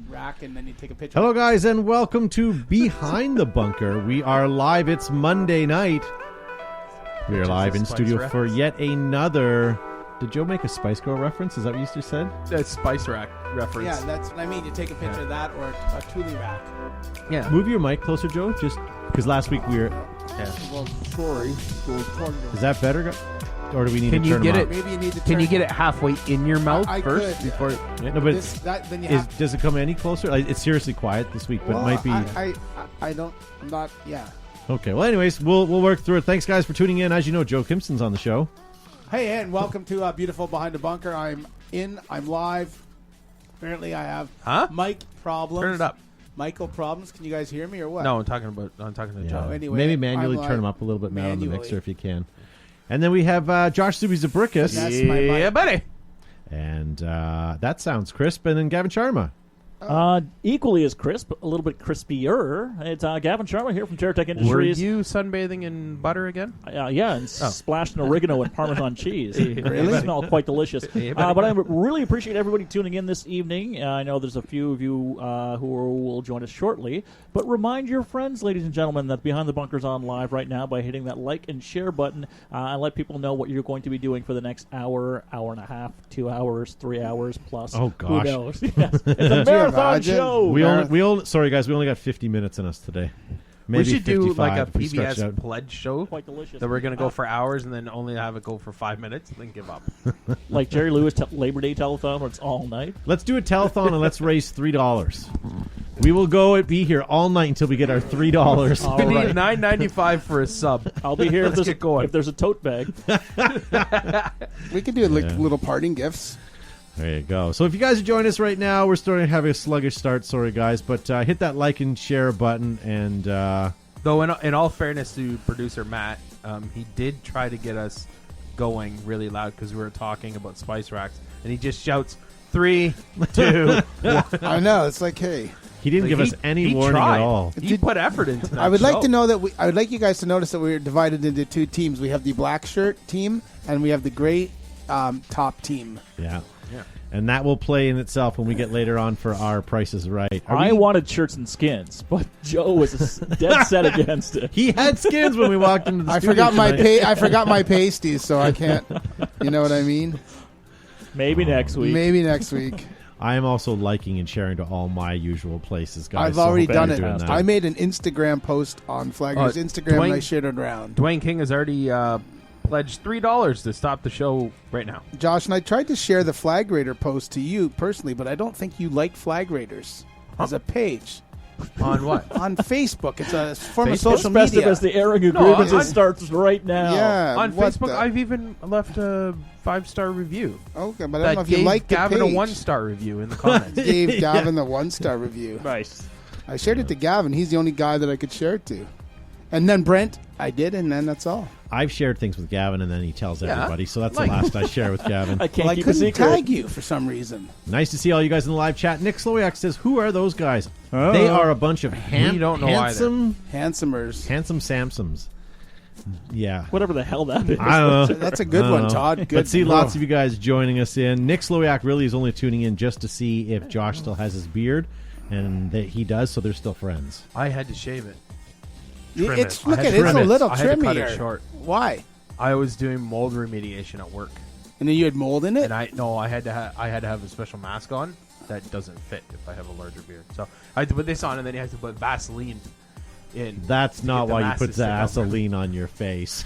rack, and then you take a picture. Hello, guys, and welcome to Behind the Bunker. We are live. It's Monday night. We are live in studio for yet another... Did Joe make a Spice Girl reference? Is that what you just said? That's Spice Rack reference. Yeah, that's what I mean. You take a picture of that or a Thule rack. Yeah. Move your mic closer, Joe, just because last week we were... Yeah. Well, sorry. Is that better? Or do we need Can to you turn get them it? up? Maybe you need to Can you get it halfway in your mouth I first could. before? Yeah, no, but then you have does it come any closer? It's seriously quiet this week, but it might be... I don't... I'm not... Yeah. Okay, well, anyways, we'll work through it. Thanks, guys, for tuning in. As you know, Joe Kimson's on the show. Hey, and welcome to beautiful Behind the Bunker. I'm live. Apparently, I have mic problems. Turn it up. Michael problems. Can you guys hear me or what? No, I'm talking to Joe. Anyway, Maybe manually I'm turn them up a little bit now on the manually. mixer if you can. And then we have Josh Zuby-Zabrickus. That's my mic. Yeah, buddy. And that sounds crisp. And then Gavin Sharma. Equally as crisp, a little bit crispier. It's Gavin Sharma here from Terratech Were Industries. you sunbathing in butter again? Yeah, and splashed in oregano and Parmesan cheese. Really? It smelled quite delicious. But I really appreciate everybody tuning in this evening. I know there's a few of you who will join us shortly. But remind your friends, ladies and gentlemen, that Behind the Bunker's on live right now by hitting that like and share button and let people know what you're going to be doing for the next hour, hour and a half, 2 hours, 3 hours plus. Oh, gosh. Who knows? Yes. It's a marathon show. Sorry, guys, we only got 50 minutes in us today. Maybe we should do 55 like a if we stretch it out. PBS pledge show Quite delicious. that we're going to go for hours and then only have it go for 5 minutes and then give up. Like Jerry Lewis Labor Day telethon where it's all night. Let's do a telethon and let's raise $3. We will be here all night until we get our $3. All We right. need $9.95 for a sub. I'll be here Let's get going. if there's a tote bag. We could do little parting gifts. There you go. So if you guys are joining us right now, we're starting to have a sluggish start. Sorry, guys. But hit that like and share button. And Though, in all fairness to producer Matt, he did try to get us going really loud because we were talking about spice racks, and he just shouts 3, 2, 1. I know. It's like, hey. he didn't give us any warning tried. at all. He put effort into that. I would like show. to know that I would like you guys to notice that we're divided into two teams. We have the black shirt team and we have the gray top team. Yeah. Yeah. And that will play in itself when we get later on for our prices right. I wanted shirts and skins, but Joe was dead set against it. He had skins when we walked into the I studio forgot my tonight. I forgot my pasties, so I can't. You know what I mean? Maybe next week. Maybe next week. I am also liking and sharing to all my usual places, guys. I've so already hope done you're it. doing that. I made an Instagram post on Flagger's Instagram and I shared it around. Dwayne King has already pledged $3 to stop the show right now. Josh, and I tried to share the Flag Raider post to you personally, but I don't think you like Flag Raiders as a page. On what? On Facebook. It's a form of Facebook? social It's festive media. as the airing of grievances on- starts right now. Yeah. On what Facebook, the- I've even left a 5-star review. Okay, but I don't know That if you gave like the Gavin page. a 1-star review in the comments. Gave Gavin the 1-star review. Nice. I shared it to Gavin. He's the only guy that I could share it to. And then Brent, I did, and then that's all. I've shared things with Gavin, and then he tells Yeah. everybody. So that's Like- the last I share with Gavin. I can't Well, I keep a couldn't secret. tag you for some reason. Nice to see all you guys in the live chat. Nick Slowiak says, "Who are those guys? They are a bunch of We don't know handsome Handsomers. Samsons." Yeah. Whatever the hell that is. I don't know. That's a good I don't one, know. Todd. Good. But see, lots of you guys joining us in. Nick Slowiak really is only tuning in just to see if Josh still has his beard, and that he does, so they're still friends. I had to shave it. Trim It's it. I look had at to it's trim a it. little I had to cut trimmier. it short. Why? I was doing mold remediation at work, And then you had mold in it. and I had to have a special mask on that doesn't fit if I have a larger beard. So I had to put this on, and then you have to put Vaseline in. That's to not get the why you mask put to stick out there. Vaseline on your face.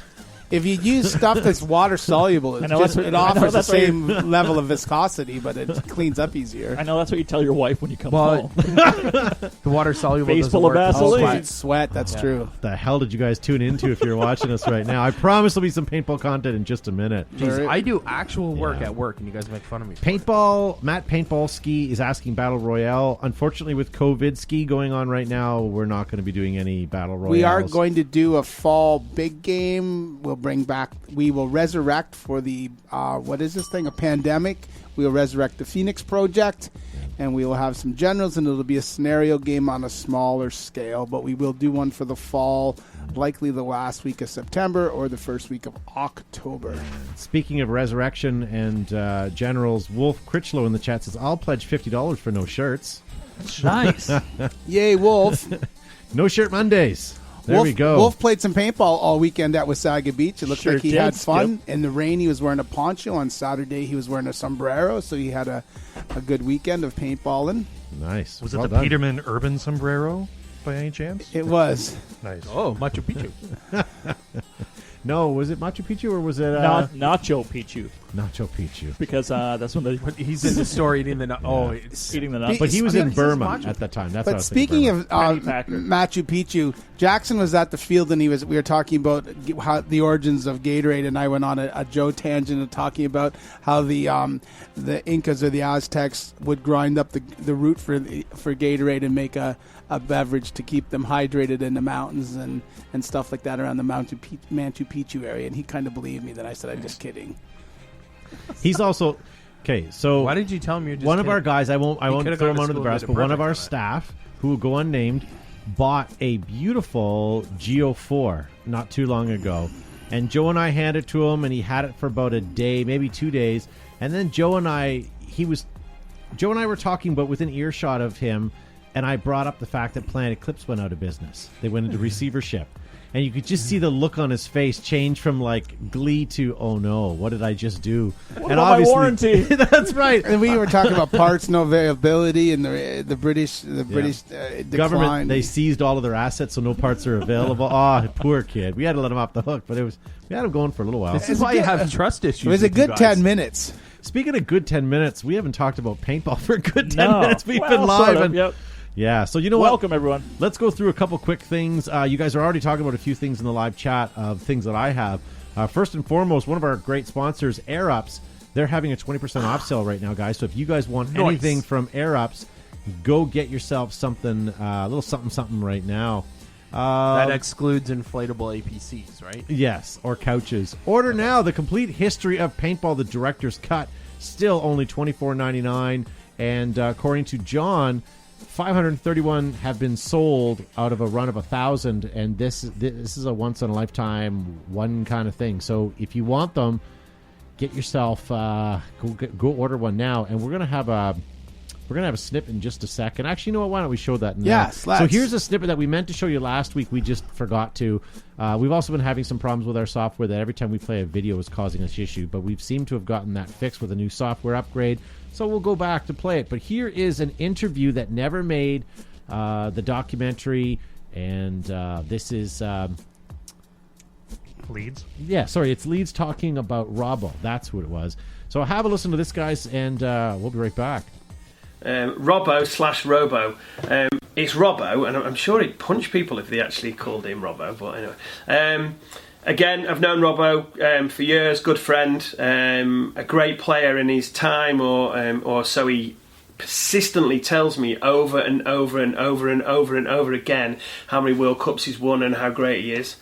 If you use stuff that's water soluble, I know that's what- it I know offers the that's what you- same level of viscosity, but it cleans up easier. I know that's what you tell your wife when you come Well, home. The water soluble Face doesn't full of work. Vaseline. Sweat. That's Yeah. true. The hell did you guys tune into if you're watching us right now? I promise there'll be some paintball content in just a minute. Jeez, I do actual work Yeah. at work, and you guys make fun of me. for it. Paintball, Matt Paintball Ski is asking Battle Royale. Unfortunately, with COVID ski going on right now, we're not going to be doing any Battle Royales. We are going to do a fall big game. We will resurrect for the, what is this thing, a pandemic. We will resurrect the Phoenix Project, and we will have some generals, and it'll be a scenario game on a smaller scale, but we will do one for the fall, likely the last week of September or the first week of October. Speaking of resurrection and generals, Wolf Critchlow in the chat says, I'll pledge $50 for no shirts. Nice. Yay, Wolf. No shirt Mondays. There we go. Wolf played some paintball all weekend at Wasaga Beach. It looked Sure like he did, had fun. Skip. In the rain, he was wearing a poncho. On Saturday, he was wearing a sombrero. So he had a good weekend of paintballing. Nice. Was it Well the done. Peterman Urban Sombrero by any chance? It was. Nice. Oh, Machu Picchu. No, was it Machu Picchu or was it Nacho Pichu, Nacho Picchu? because that's when He's in the store eating the. It's eating the nuts. But he was in Speak- Burma Machu. at that time. That's what I But was thinking, speaking Burma. of Penny Packer. Machu Picchu, Jackson was at the field and we were talking about how the origins of Gatorade, and I went on a Joe tangent of talking about how the Incas or the Aztecs would grind up the root for Gatorade and make a beverage to keep them hydrated in the mountains and stuff like that around the Machu Picchu area, and he kind of believed me. Then I said, I'm just kidding. He's also okay. So Why did you tell him you're just one of kidding? our guys? I won't could've throw gone him to under the school bus, and but did a one of project our on it. staff who will go unnamed bought a beautiful Geo 4 not too long ago, and Joe and I handed it to him, and he had it for about a day, maybe 2 days, and then Joe and I were talking, but within earshot of him. And I brought up the fact that Planet Eclipse went out of business. They went into receivership. And you could just see the look on his face change from like glee to, oh no, what did I just do? What about my warranty? That's right. And we were talking about parts no availability and the British decline. Government, they seized all of their assets, so no parts are available. Poor kid. We had to let him off the hook, but we had him going for a little while. This is why you have trust issues. It was a with you good guys. 10 minutes. Speaking of good 10 minutes, we haven't talked about paintball for a good 10 No. minutes. We've Well, been live. sort of, and, yep. Yeah, so you know what? Welcome, everyone. Let's go through a couple quick things. You guys are already talking about a few things in the live chat of things that I have. First and foremost, one of our great sponsors, Air Ups, they're having a 20% off sale right now, guys. So if you guys want Nice. anything from Air Ups, go get yourself something, a little something right now. That excludes inflatable APCs, right? Yes, or couches. Order now. The complete history of paintball, the director's cut, still only $24.99. And according to John, 531 have been sold out of a run of 1,000, and this is a once in a lifetime one kind of thing. So if you want them, get yourself go order one now, and we're gonna have a snip in just a second. Actually, you know what? Why don't we show that now? Yes, let's. So here's a snippet that we meant to show you last week. We just forgot to. We've also been having some problems with our software that every time we play a video is causing us issue, but we've seemed to have gotten that fixed with a new software upgrade. So we'll go back to play it. But here is an interview that never made the documentary, and this is... Leeds. Yeah, sorry, it's Leeds talking about Robbo. That's who it was. So have a listen to this, guys, and we'll be right back. Robbo/Robo. It's Robbo, and I'm sure he'd punch people if they actually called him Robbo, but anyway. Again, I've known Robbo for years, good friend, a great player in his time, or so he persistently tells me over and over and over and over and over again how many World Cups he's won and how great he is.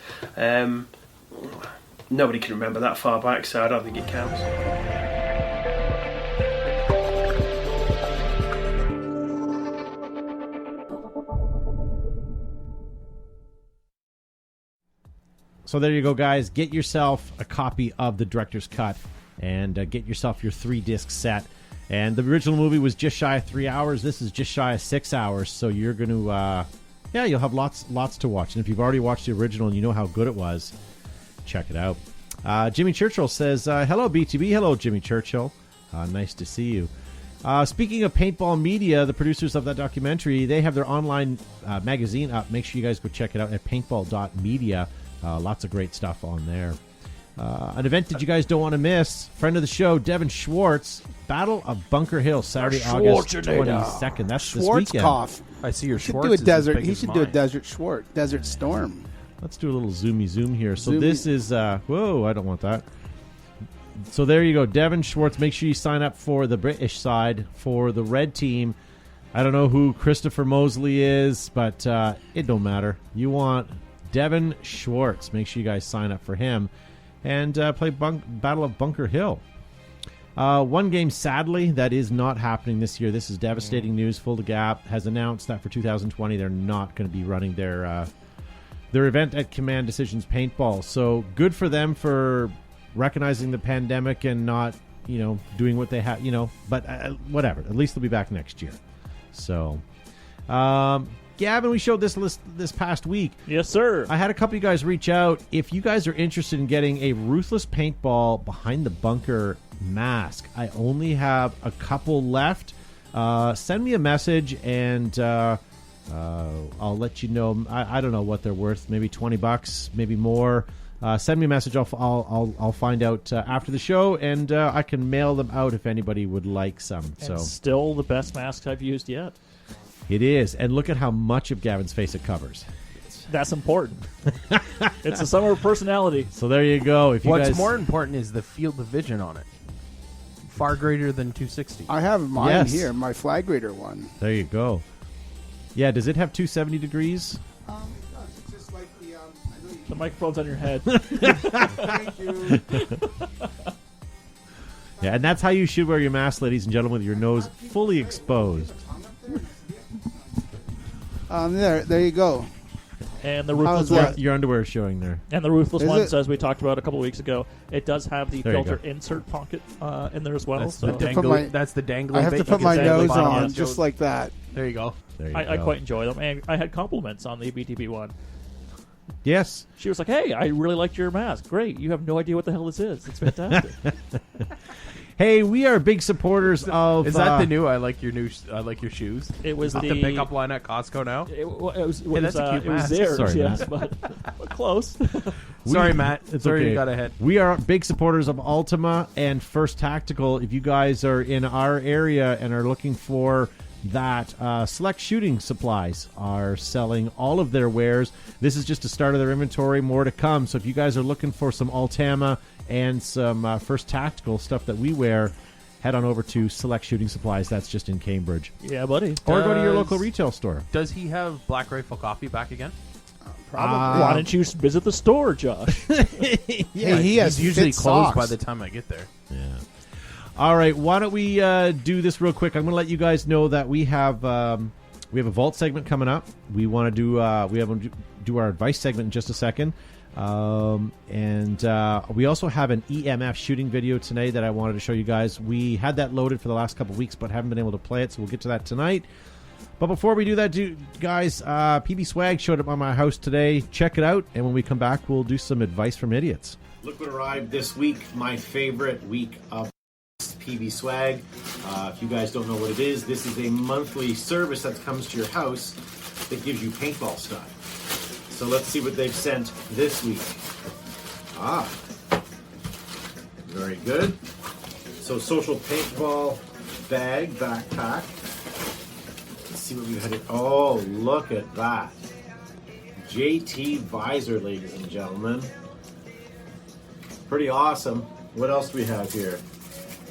Nobody can remember that far back, so I don't think it counts. So there you go, guys. Get yourself a copy of the director's cut and get yourself your 3-disc set. And the original movie was just shy of 3 hours. This is just shy of 6 hours. So you're going to, you'll have lots to watch. And if you've already watched the original and you know how good it was, check it out. Jimmy Churchill says, hello, BTB. Hello, Jimmy Churchill. Nice to see you. Speaking of Paintball Media, the producers of that documentary, they have their online magazine up. Make sure you guys go check it out at paintball.media. Lots of great stuff on there. An event that you guys don't want to miss. Friend of the show, Devin Schwartz. Battle of Bunker Hill, Saturday, August 22nd. That's this weekend. Schwarzkopf. I see your He should Schwartz do a is as desert. big He as should do a mine. desert storm. Let's do a little zoom here. So Zoomy. this is, whoa, I don't want that. So there you go, Devin Schwartz. Make sure you sign up for the British side. For the red team, I don't know who Christopher Mosley is, but it don't matter. You want Devin Schwartz. Make sure you guys sign up for him and play Battle of Bunker Hill. One game, sadly, that is not happening this year. This is devastating news. Full to Gap has announced that for 2020 they're not going to be running their event at Command Decisions Paintball. So good for them for recognizing the pandemic and not, doing what they have, but whatever. At least they'll be back next year. So Gavin, we showed this list this past week. Yes, sir. I had a couple of you guys reach out. If you guys are interested in getting a Ruthless Paintball Behind the Bunker mask, I only have a couple left. Send me a message, and I'll let you know. I don't know what they're worth. Maybe $20, maybe more. Send me a message. I'll find out after the show, and I can mail them out if anybody would like some. And so still the best mask I've used yet. it is, and look at how much of Gavin's face it covers. That's important. It's a summer of personality. So there you go. If you What's guys, more important is the field of vision on it. Far greater than 260. I have mine Yes. here, my flag raider one. there you go. Yeah, does it have 270 degrees? It's just like the. I know you The microphone's on your head. Thank you. Yeah, and that's how you should wear your mask, ladies and gentlemen, with your nose fully exposed. There you go. And the How's ruthless that? one, Your underwear is showing there. and the ruthless Is ones, it? as we talked about a couple weeks ago, it does have the There you filter go. insert pocket in there as well. That's So the to put my- that's the dangling. I have bit to you put can my dangle nose bottom on of. just like that. There you go. There you I go. quite enjoy them, and I had compliments on the BTB one. Yes. She was like, "Hey, I really liked your mask. Great, you have no idea what the hell this is. It's fantastic." Hey, we are big supporters of. Is that the new? I like your new. I like your shoes. It was Is that the pickup line at Costco now. It was, Hey, that's a cute it was mask. theirs, Sorry, yes, Matt. but close. Sorry, Matt. It's Sorry okay. you got ahead. We are big supporters of Ultima and First Tactical. If you guys are in our area and are looking for that, Select Shooting Supplies are selling all of their wares. This is just the start of their inventory. More to come. So if you guys are looking for some Ultima and some First Tactical stuff that we wear, head on over to Select Shooting Supplies. That's just in Cambridge. Yeah, buddy. Or go to your Does- local retail store. Does he have Black Rifle Coffee back again? Why don't you visit the store, Josh? Hey, he has He's usually fit closed socks. by the time I get there. Yeah. All right. Why don't we do this real quick? I'm going to let you guys know that we have a vault segment coming up. We want to do our advice segment in just a second, and we also have an EMF shooting video today that I wanted to show you guys. We had that loaded for the last couple of weeks, but haven't been able to play it, so we'll get to that tonight. But before we do that, guys, PB Swag showed up on my house today. Check it out, and when we come back, we'll do some advice from idiots. Look what arrived this week, my favorite week of PB Swag. If you guys don't know what it is, this is a monthly service that comes to your house that gives you paintball stuff. So let's see what they've sent this week. Very good. So social paintball bag, backpack. Let's see what we've had here. Oh, look at that. JT visor, ladies and gentlemen. Pretty awesome. What else do we have here?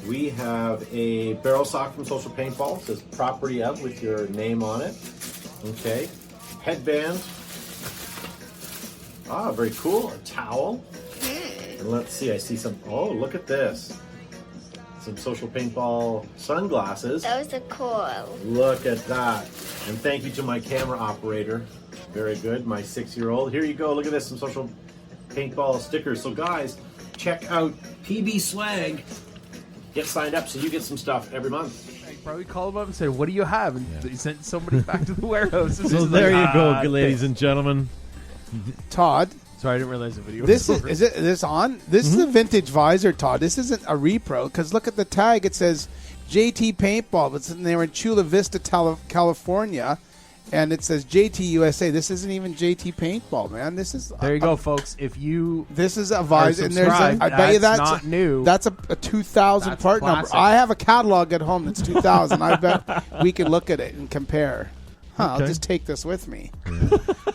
We have a barrel sock from Social Paintball. It says property of with your name on it. Okay. Headband. Very cool. A towel. And let's see, I see some, oh, look at this. Some Social Paintball sunglasses. Those are cool. Look at that. And thank you to my camera operator. Very good. My 6-year-old. Here you go. Look at this. Some Social Paintball stickers. So guys, check out PB Swag. Get signed up so you get some stuff every month. I probably called him up and said, "What do you have?" And they sent somebody back to the warehouse. So there you go, ladies and gentlemen. Todd, Sorry, I didn't realize the video. this was is over. is this on? This is a vintage visor, Todd. This isn't a repro because look at the tag. It says JT Paintball. It's in there in Chula Vista, California, and it says JT USA. This isn't even JT Paintball, man. This is There you go, folks. If you This is a visor, and there's subscribed, I bet you that's that's not new. That's a 2000 That's part number. classic. I have a catalog at home that's 2000. I bet we can look at it and compare. I'll Okay. just take this with me.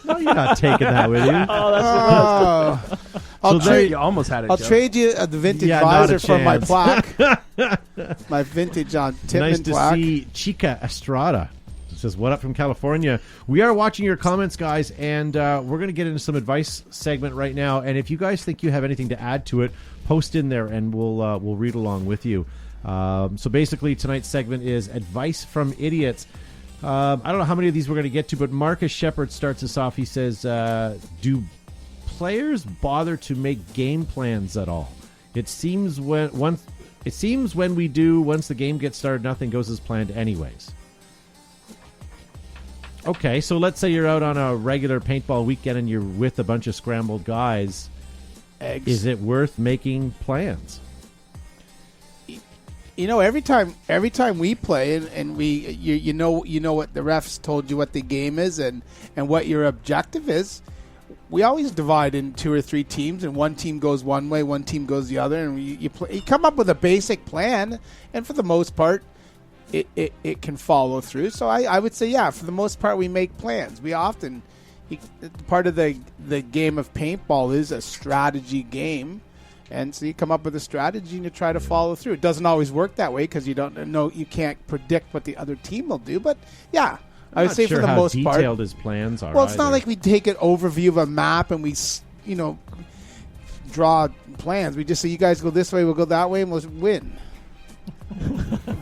No, you're not taking that with you. Oh, that's the best. I'll So there trade. you almost had it. I'll Joe. trade you the vintage Yeah, not a visor for my chance. plaque. My vintage Tipman Nice to plaque. see Chica Estrada. It says, "What up from California?" We are watching your comments, guys, and we're going to get into some advice segment right now. And if you guys think you have anything to add to it, post in there, and we'll read along with you. So basically, tonight's segment is advice from idiots. I don't know how many of these we're going to get to, but Marcus Shepard starts us off. He says, "Do players bother to make game plans at all? It seems when we do, once the game gets started, nothing goes as planned anyways." Okay, so let's say you're out on a regular paintball weekend and you're with a bunch of scrambled guys. Eggs. Is it worth making plans? You know, every time we play and we you know what the refs told you what the game is and what your objective is. We always divide in 2 or 3 teams, and one team goes one way, one team goes the other, and you come up with a basic plan, and for the most part, it can follow through. So I would say, yeah, for the most part, we make plans. We often part of the game of paintball is a strategy game. And so you come up with a strategy and you try to follow through. It doesn't always work that way because you don't know, you can't predict what the other team will do. But yeah, I would say for the most part, detailed his plans are. Well, it's not like we take an overview of a map and we, draw plans. We just say, you guys go this way, we'll go that way, and we'll win.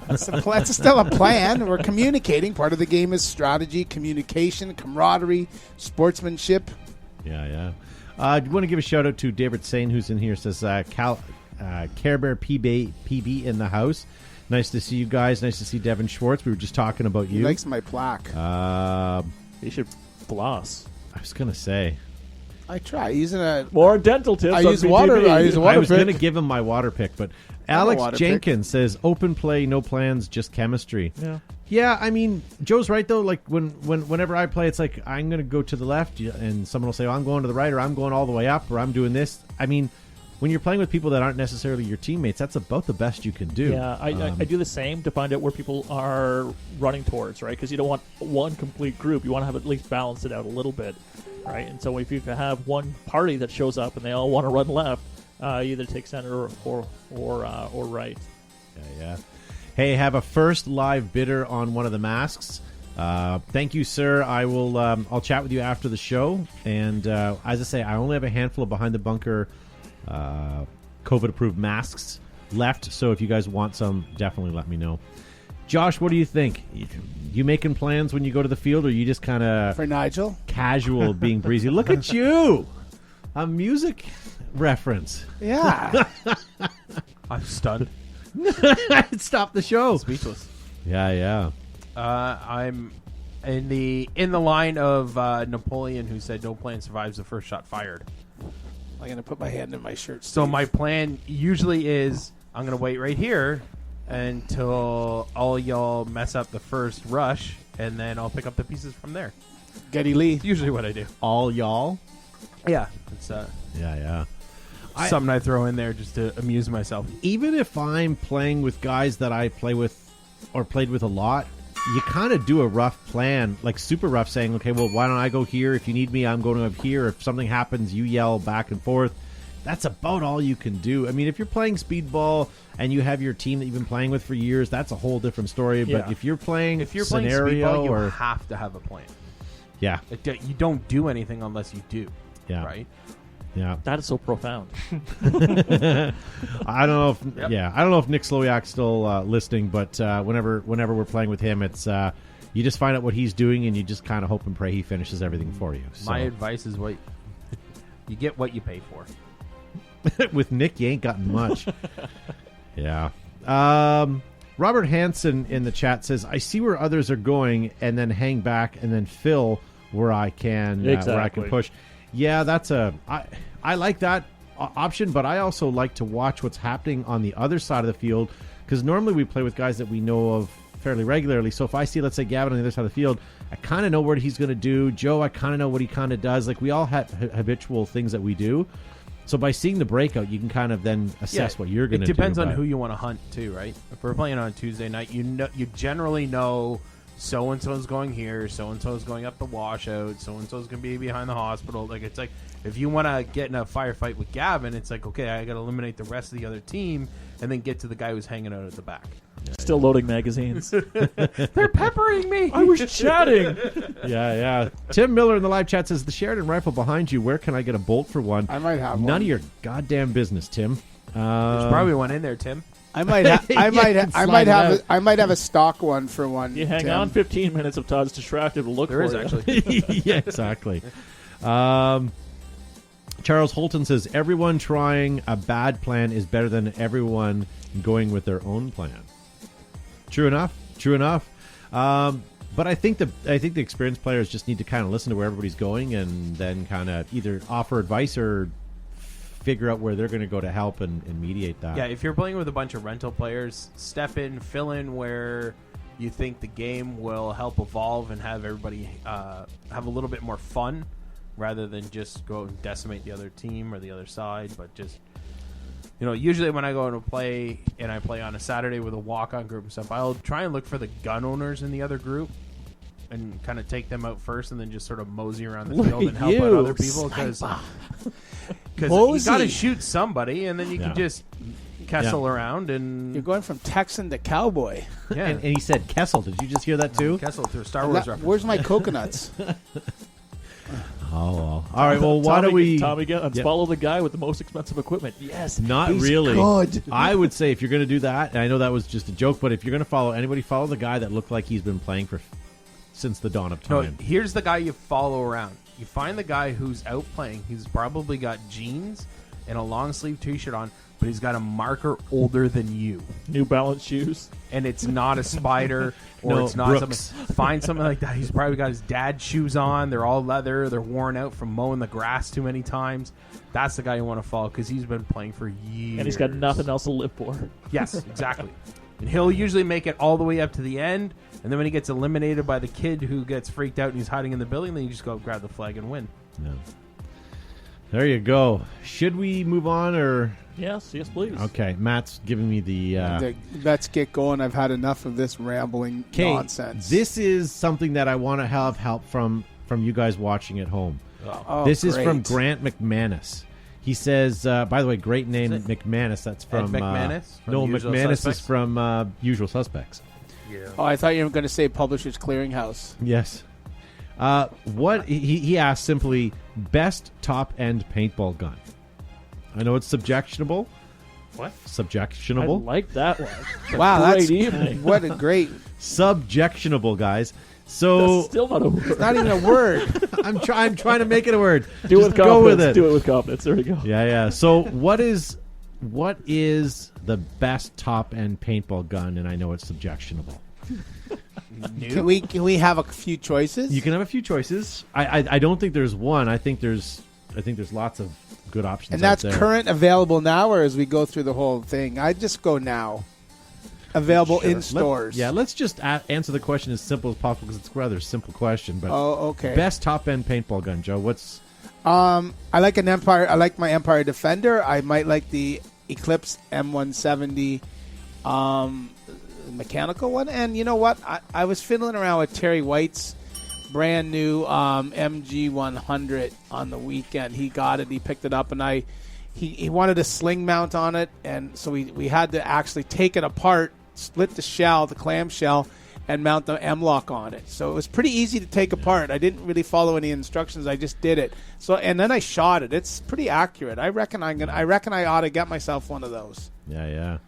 That's still a plan. We're communicating. Part of the game is strategy, communication, camaraderie, sportsmanship. Yeah. I want to give a shout out to David Sane, who's in here. Says Care Bear PB in the house. Nice to see you guys. Nice to see Devin Schwartz. We were just talking about you. He likes my plaque. You should floss. I was gonna say. I try using a more dental tips. I use water. I was gonna give him my water pick, but Alex Jenkins says open play, no plans, just chemistry. Yeah, I mean, Joe's right though. Like whenever I play, it's like I'm going to go to the left, and someone will say, "Oh, I'm going to the right," or "I'm going all the way up," or "I'm doing this." I mean, when you're playing with people that aren't necessarily your teammates, that's about the best you can do. Yeah, I do the same to find out where people are running towards, right? Because you don't want one complete group. You want to have at least balance it out a little bit, right? And so if you can have one party that shows up and they all want to run left, either take center or right. Yeah. Hey, have a first live bidder on one of the masks. Thank you, sir. I will. I'll chat with you after the show. And as I say, I only have a handful of behind the bunker COVID-approved masks left. So if you guys want some, definitely let me know. Josh, what do you think? You making plans when you go to the field, or you just kind of for Nigel casual, being breezy? Look at you, a music reference. Yeah, I'm stunned. Stop the show. Speechless. Yeah. I'm in the line of Napoleon, who said no plan survives the first shot fired. I'm going to put my hand in my shirt. So my plan usually is I'm going to wait right here until all y'all mess up the first rush, and then I'll pick up the pieces from there. Geddy Lee. It's usually what I do. All y'all? Yeah. It's Yeah. something I throw in there just to amuse myself. Even if I'm playing with guys that I play with or played with a lot, you kind of do a rough plan, like super rough, saying, okay, well, why don't I go here? If you need me, I'm going up here. If something happens, you yell back and forth. That's about all you can do. I mean, if you're playing speedball and you have your team that you've been playing with for years, that's a whole different story. Yeah. But if you're playing speedball, you have to have a plan. Yeah. You don't do anything unless you do. Yeah. Right? Yeah. That is so profound. I don't know if I don't know if Nick Slowiak's still listening, but whenever we're playing with him, it's you just find out what he's doing and you just kind of hope and pray he finishes everything for you. So. My advice is you get what you pay for. With Nick, you ain't gotten much. Yeah. Robert Hansen in the chat says, "I see where others are going, and then hang back, and then fill where I can where I can push." Yeah, that's I like that option, but I also like to watch what's happening on the other side of the field, because normally we play with guys that we know of fairly regularly. So if I see, let's say, Gavin on the other side of the field, I kind of know what he's going to do. Joe, I kind of know what he kind of does. Like, we all have habitual things that we do. So by seeing the breakout, you can kind of then assess what you're going to do. It depends on who you want to hunt too, right? If we're playing on a Tuesday night, you generally know so and so's going here, so and so's going up the washout, so and so's going to be behind the hospital. Like, it's like if you want to get in a firefight with Gavin, it's like, okay, I got to eliminate the rest of the other team and then get to the guy who's hanging out at the back. Still loading magazines. They're peppering me. I was chatting. Yeah. Tim Miller in the live chat says, "The Sheridan rifle behind you. Where can I get a bolt for one?" I might have None one. of your goddamn business, Tim. There's probably one in there, Tim. I might have a stock one for one. You hang Tim. on 15 minutes of Todd's distracted to look There is for you. actually. Yeah, exactly. Charles Holton says, "Everyone trying a bad plan is better than everyone going with their own plan." True enough. But But I think the experienced players just need to kind of listen to where everybody's going and then kind of either offer advice or figure out where they're going to go to help and mediate that. Yeah, if you're playing with a bunch of rental players, step in, fill in where you think the game will help evolve and have everybody have a little bit more fun rather than just go and decimate the other team or the other side, but just, usually when I go to play and I play on a Saturday with a walk-on group and stuff, I'll try and look for the gun owners in the other group and kind of take them out first and then just sort of mosey around the field and help out other people because you got to shoot somebody and then you can just kessel around and... You're going from Texan to cowboy. Yeah. And he said Kessel. Did you just hear that too? Kessel through a Star Wars reference. Where's my coconuts? Oh, well. All right, well, why don't we... Tommy, follow the guy with the most expensive equipment. Yes. Not he's really. Good. I would say if you're going to do that, and I know that was just a joke, but if you're going to follow anybody, follow the guy that looked like he's been playing since the dawn of time. No, here's the guy you follow around. You find the guy who's out playing. He's probably got jeans and a long sleeve t-shirt on, but he's got a marker older than you. New Balance shoes. And it's not a Spider or No, it's not Brooks. something. Find something like that. He's probably got his dad's shoes on. They're all leather. They're worn out from mowing the grass too many times. That's the guy you want to follow because he's been playing for years. And he's got nothing else to live for. Yes, exactly. And he'll usually make it all the way up to the end. And then when he gets eliminated by the kid who gets freaked out and he's hiding in the building, then you just go grab the flag and win. Yeah. There you go. Should we move on or... Yes, please. Okay, Matt's giving me the... Let's get going. I've had enough of this rambling nonsense. This is something that I want to have help from you guys watching at home. Oh, this is great. from Grant McManus. He says, by the way, great name, McManus. That's from... Ed McManus? From no, Usual McManus Suspects? is from Usual Suspects. Yeah. Oh, I thought you were going to say Publishers Clearinghouse. Yes. What he asked simply, best top-end paintball gun. I know it's subjectionable. What? I Subjectionable. like that one. Wow, Great that's evening. what a great. Subjectionable, guys. So That's still not a word. Not even a word. I'm trying to make it a word. Do it Just with go confidence. with it. Do it with confidence. There we go. Yeah. So what is the best top end paintball gun? And I know it's subjectionable. Can we have a few choices? You can have a few choices. I don't think there's one. I think there's lots of good options. And that's out there. current, available now, or as we go through the whole thing? I just go now. Available in stores. Let's just answer the question as simple as possible because it's a rather simple question. But Oh, okay. best top end paintball gun, Joe. What's I like an Empire. I like my Empire Defender. I might like the Eclipse M170 mechanical one. And you know what? I was fiddling around with Terry White's brand new MG100 on the weekend. He got it. He picked it up, and he wanted a sling mount on it, and so we had to actually take it apart, split the clamshell, and mount the M-lock on it. So it was pretty easy to take apart. I didn't really follow any instructions. I just did it. So and then I shot it. It's pretty accurate. I reckon I ought to get myself one of those. Yeah.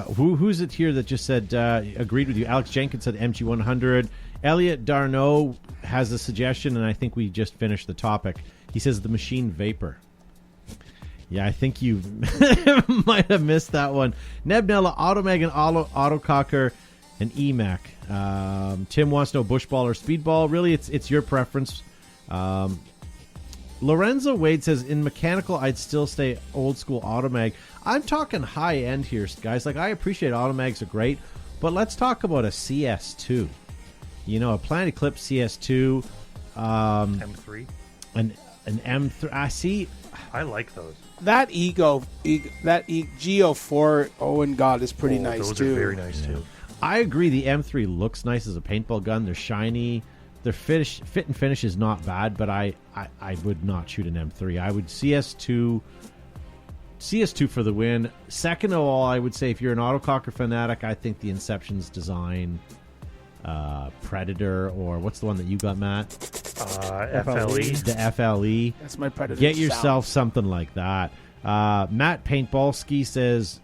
Who's it here that just said agreed with you? Alex Jenkins said MG100. Elliot Darno has a suggestion, and I think we just finished the topic. He says the Machine Vapor. Yeah, I think you might have missed that one. Nebnella, Automag, and Autococker, and EMAC. Tim wants to know Bushball or Speedball. Really, it's your preference. Lorenzo Wade says, in mechanical, I'd still stay old school Automag. I'm talking high end here, guys. Like, I appreciate Automags are great, but let's talk about a CS2. A Planet Eclipse CS2. M3. An M3. I see. I like those. That Geo 4 Owen God is pretty nice those too. are very nice too. I agree. The M3 looks nice as a paintball gun. They're shiny. Their fit and finish is not bad, but I would not shoot an M3. I would CS2 for the win. Second of all, I would say if you're an autococker fanatic, I think the Inception's design, Predator, or what's the one that you got, Matt? FLE. The FLE. That's my Predator. Get yourself something like that. Matt Paintballski says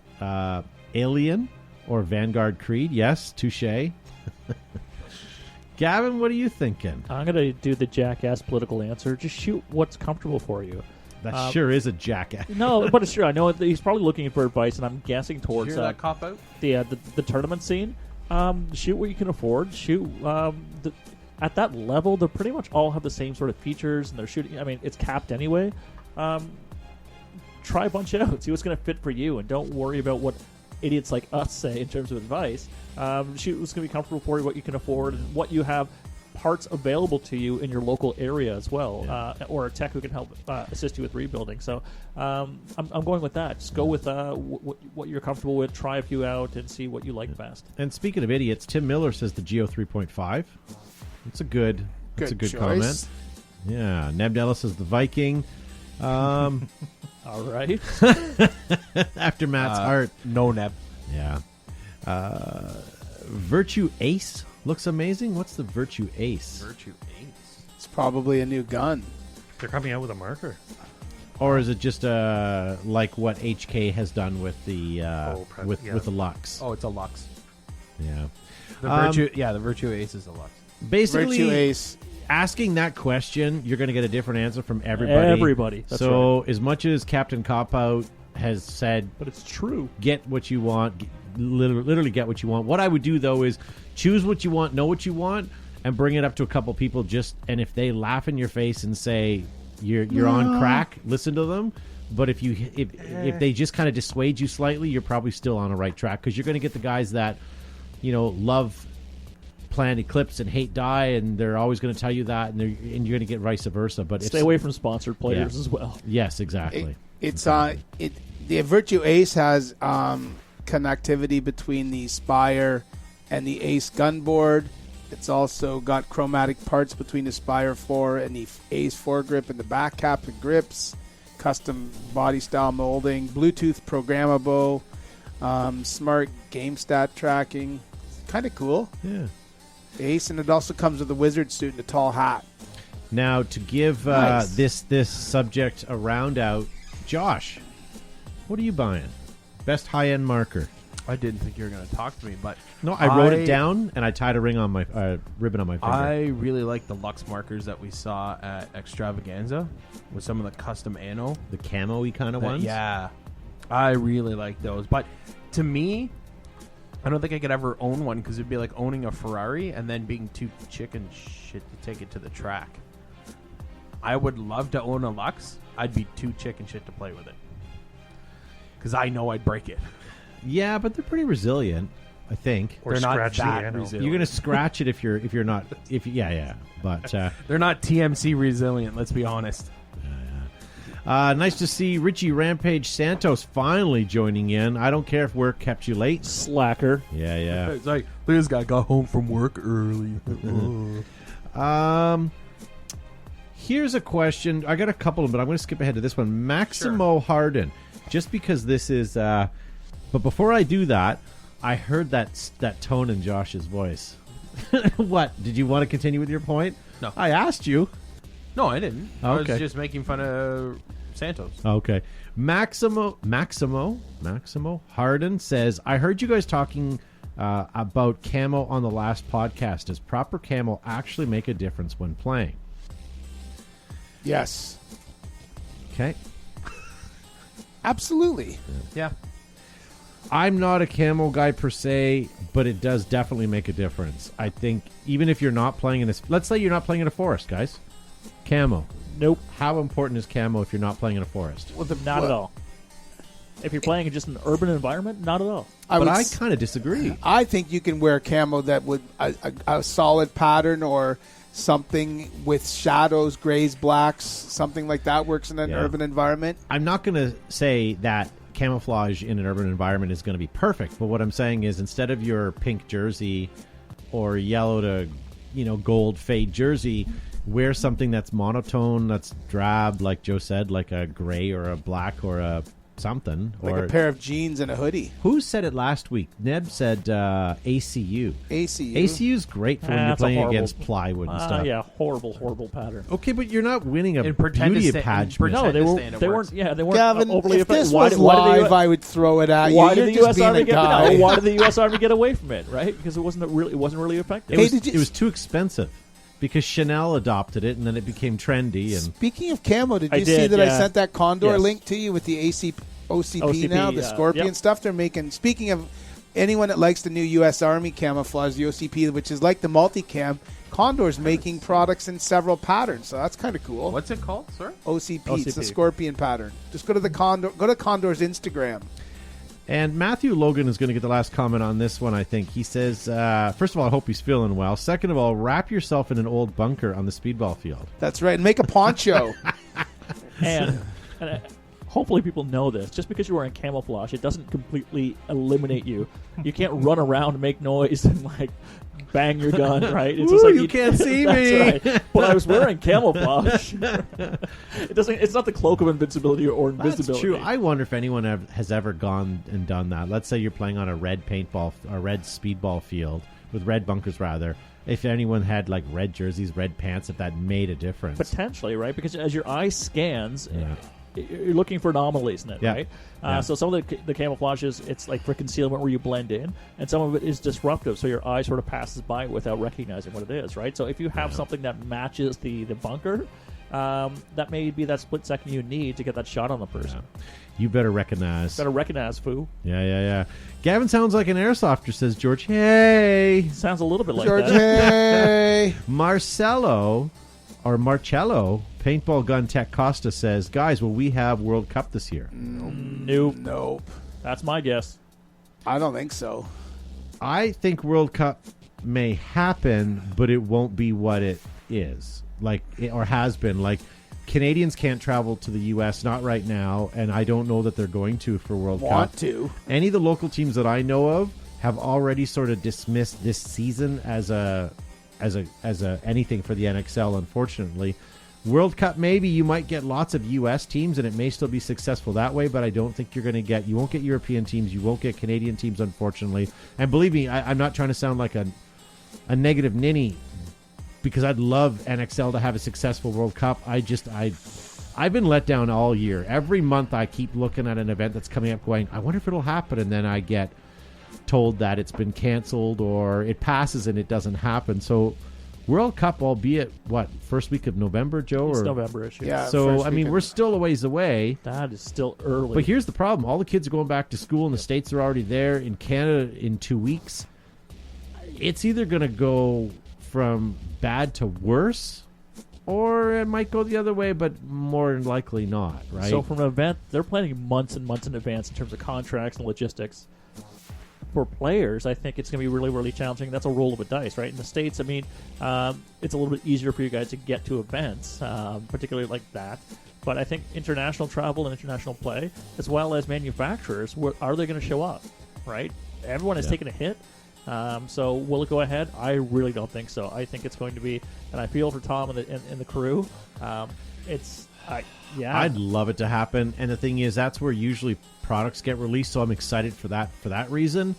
Alien or Vanguard Creed. Yes, touche. Gavin, what are you thinking? I'm going to do the jackass political answer. Just shoot what's comfortable for you. That sure is a jackass. No, but it's true. I know he's probably looking for advice, and I'm guessing Did you towards hear that cop out? the tournament scene. Shoot what you can afford. Shoot. At that level, they pretty much all have the same sort of features, and they're shooting. I mean, it's capped anyway. Try a bunch out. See what's going to fit for you, and don't worry about what idiots like us say in terms of advice. Shoot what's going to be comfortable for you, what you can afford, and what you have parts available to you in your local area as well, or a tech who can help assist you with rebuilding. So I'm going with that. Just go with what you're comfortable with. Try a few out and see what you like best. And speaking of idiots, Tim Miller says the Geo 3.5. It's a good choice. comment. Yeah, Neb Della says the Viking. All right. After Matt's heart. No Neb. Yeah. Virtue Ace looks amazing. What's the Virtue Ace? Virtue Ace. It's probably a new gun. They're coming out with a marker. Or is it just like what HK has done with the with the Lux? Oh, it's a Lux. Yeah. The Virtue Ace is a Lux. Basically, Virtue Ace. asking that question, you're going to get a different answer from everybody. Everybody. That's so right. as much as Captain Cop-Out has said, But it's true. get what you want, literally get what you want. What I would do, though, is choose what you want, know what you want, and bring it up to a couple people. And if they laugh in your face and say you're on crack, listen to them. But if they just kind of dissuade you slightly, you're probably still on the right track, because you're going to get the guys that love Plan Eclipse and hate Die, and they're always going to tell you that, and you're going to get vice versa. But Stay away from sponsored players as well. Yes, exactly. The Virtue Ace has connectivity between the Spire and the Ace gunboard. It's also got chromatic parts between the Spire 4 and the Ace foregrip and the back cap and grips, custom body style molding, Bluetooth programmable, smart game stat tracking. Kind of cool. Yeah. The Ace, and it also comes with a wizard suit and a tall hat. Now, to give Nice. this subject a round out, Josh, what are you buying? Best high-end marker. I didn't think you were going to talk to me, but No, I wrote it down, and I tied a ribbon on my finger. I really like the Lux markers that we saw at Extravaganza with some of the custom anno. The camo-y kind of ones? Yeah, I really like those. But to me, I don't think I could ever own one, because it'd be like owning a Ferrari and then being too chicken shit to take it to the track. I would love to own a Lux. I'd be too chicken shit to play with it, because I know I'd break it. Yeah, but they're pretty resilient, I think. Or They're not scratch the that anno. resilient. You're going to scratch it if you're not But They're not TMC resilient, let's be honest. nice to see Richie Rampage Santos finally joining in. I don't care if work kept you late. Slacker. Yeah. It's like, this guy got home from work early. Here's a question. I got a couple, but I'm going to skip ahead to this one. Maximo Harden. Just because this is... but before I do that, I heard that tone in Josh's voice. What? Did you want to continue with your point? No. I asked you. No, I didn't. I Okay. was just making fun of Santos. Okay. Maximo Harden says, I heard you guys talking about camo on the last podcast. Does proper camo actually make a difference when playing? Yes. Okay. Absolutely. Yeah. I'm not a camo guy per se, but it does definitely make a difference. I think even if you're not playing in this, let's say you're not playing in a forest, guys. Camo. Nope. How important is camo if you're not playing in a forest? Not at all. If you're playing in just an urban environment, not at all. I kind of disagree. I think you can wear camo that would a solid pattern or something with shadows, grays, blacks, something like that works in an urban environment. I'm not going to say that camouflage in an urban environment is going to be perfect, but what I'm saying is instead of your pink jersey or yellow to gold fade jersey, wear something that's monotone, that's drab, like Joe said, like a gray or a black or a something. Like or a pair of jeans and a hoodie. Who said it last week? Neb said ACU. ACU is great for when you're playing against plywood and stuff. Yeah, horrible pattern. Okay, but you're not winning a And pretend beauty to pageant. No, they They weren't. Yeah, they weren't Gavin, overly if this effective. was live, I would throw it at you. Why You're did the just U.S. being Army a get? guy. No, why did the U.S. Army get away from it? Right, because it wasn't really effective. It was too expensive because Chanel adopted it and then it became trendy. And Speaking of camo, did I you see did, that I yeah. sent that Condor Yes. link to you with the OCP now, the yeah. Scorpion Yep. stuff they're making? Speaking of anyone that likes the new U.S. Army camouflage, the OCP, which is like the multicam, Condor's making products in several patterns, so that's kind of cool. What's it called, sir? OCP. It's the scorpion pattern. Just go to Condor's Instagram. And Matthew Logan is going to get the last comment on this one, I think. He says, first of all, I hope he's feeling well. Second of all, wrap yourself in an old bunker on the speedball field. That's right. And make a poncho. and hopefully people know this. Just because you're wearing camouflage, it doesn't completely eliminate you. You can't run around and make noise and, like, bang your gun, right? It's Ooh, just like you can't see that's me. Right. But I was wearing camouflage. It's not the cloak of invincibility or invisibility. That's true. I wonder if anyone has ever gone and done that. Let's say you're playing on a red paintball or red speedball field with red bunkers, rather. If anyone had like red jerseys, red pants, if that made a difference. Potentially, right? Because as your eye scans, you're looking for anomalies in it, right? So some of the camouflage it's like for concealment where you blend in, and some of it is disruptive, so your eye sort of passes by it without recognizing what it is, right? So if you have something that matches the bunker, that may be that split second you need to get that shot on the person. You better recognize. Foo. Yeah. Gavin sounds like an airsofter, says George. Hey! Sounds a little bit like George, that. hey! Marcello, Paintball Gun Tech Costa says, guys, will we have World Cup this year? Nope. That's my guess. I don't think so. I think World Cup may happen, but it won't be what it is, or has been. Like, Canadians can't travel to the U.S., not right now, and I don't know that they're going to for World Cup. To. Any of the local teams that I know of have already sort of dismissed this season as anything for the NXL, unfortunately. World Cup, maybe you might get lots of U.S. teams, and it may still be successful that way, but I don't think you won't get European teams, you won't get Canadian teams, unfortunately. And believe me, I'm not trying to sound like a negative ninny, because I'd love NXL to have a successful World Cup. I've been let down all year. Every month I keep looking at an event that's coming up going, I wonder if it'll happen, and then I get told that it's been canceled or it passes and it doesn't happen. So World Cup, albeit, first week of November, Joe? It's November-ish. Yeah. So, I mean, we're still a ways away. That is still early. But here's the problem. All the kids are going back to school, and the States are already there. In Canada, in 2 weeks, it's either going to go from bad to worse, or it might go the other way, but more than likely not, right? So from an event, they're planning months and months in advance in terms of contracts and logistics. For players, I think it's going to be really, really challenging. That's a roll of a dice, right? In the States, I mean, it's a little bit easier for you guys to get to events, particularly like that. But I think international travel and international play, as well as manufacturers, are they going to show up, right? Everyone has taken a hit. So will it go ahead? I really don't think so. I think it's going to be, and I feel for Tom and the crew. I'd love it to happen. And the thing is, that's where usually products get released, so I'm excited for that reason.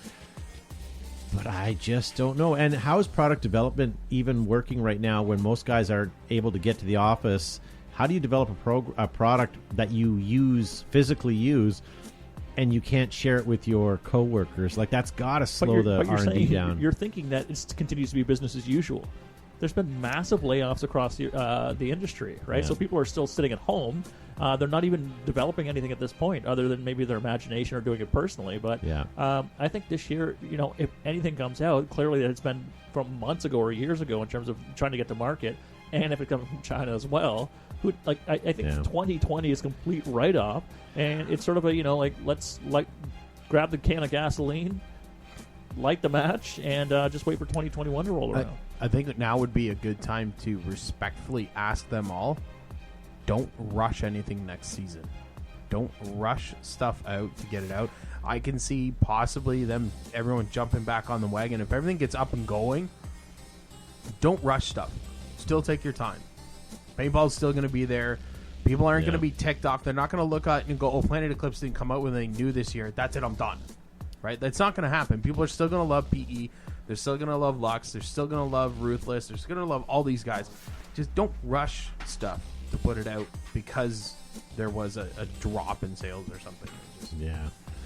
But I just don't know. And how is product development even working right now when most guys aren't able to get to the office? How do you develop a product that you physically use, and you can't share it with your coworkers? Like, that's got to slow the R&D down. You're thinking that it continues to be business as usual. There's been massive layoffs across the industry, right? Yeah. So people are still sitting at home. They're not even developing anything at this point, other than maybe their imagination or doing it personally. But I think this year, if anything comes out, clearly that it's been from months ago or years ago in terms of trying to get to market, and if it comes from China as well. I think 2020 is complete write-off, and it's sort of let's grab the can of gasoline, light the match, and just wait for 2021 to roll around. I think now would be a good time to respectfully ask them all, don't rush anything next season. Don't rush stuff out to get it out. I can see possibly everyone jumping back on the wagon. If everything gets up and going, don't rush stuff. Still take your time. Paintball's still going to be there. People aren't going to be ticked off. They're not going to look at it and go, Planet Eclipse didn't come out with anything new this year. That's it, I'm done. Right? That's not going to happen. People are still going to love PE. They're still going to love Lux. They're still going to love Ruthless. They're still going to love all these guys. Just don't rush stuff to put it out because there was a drop in sales or something.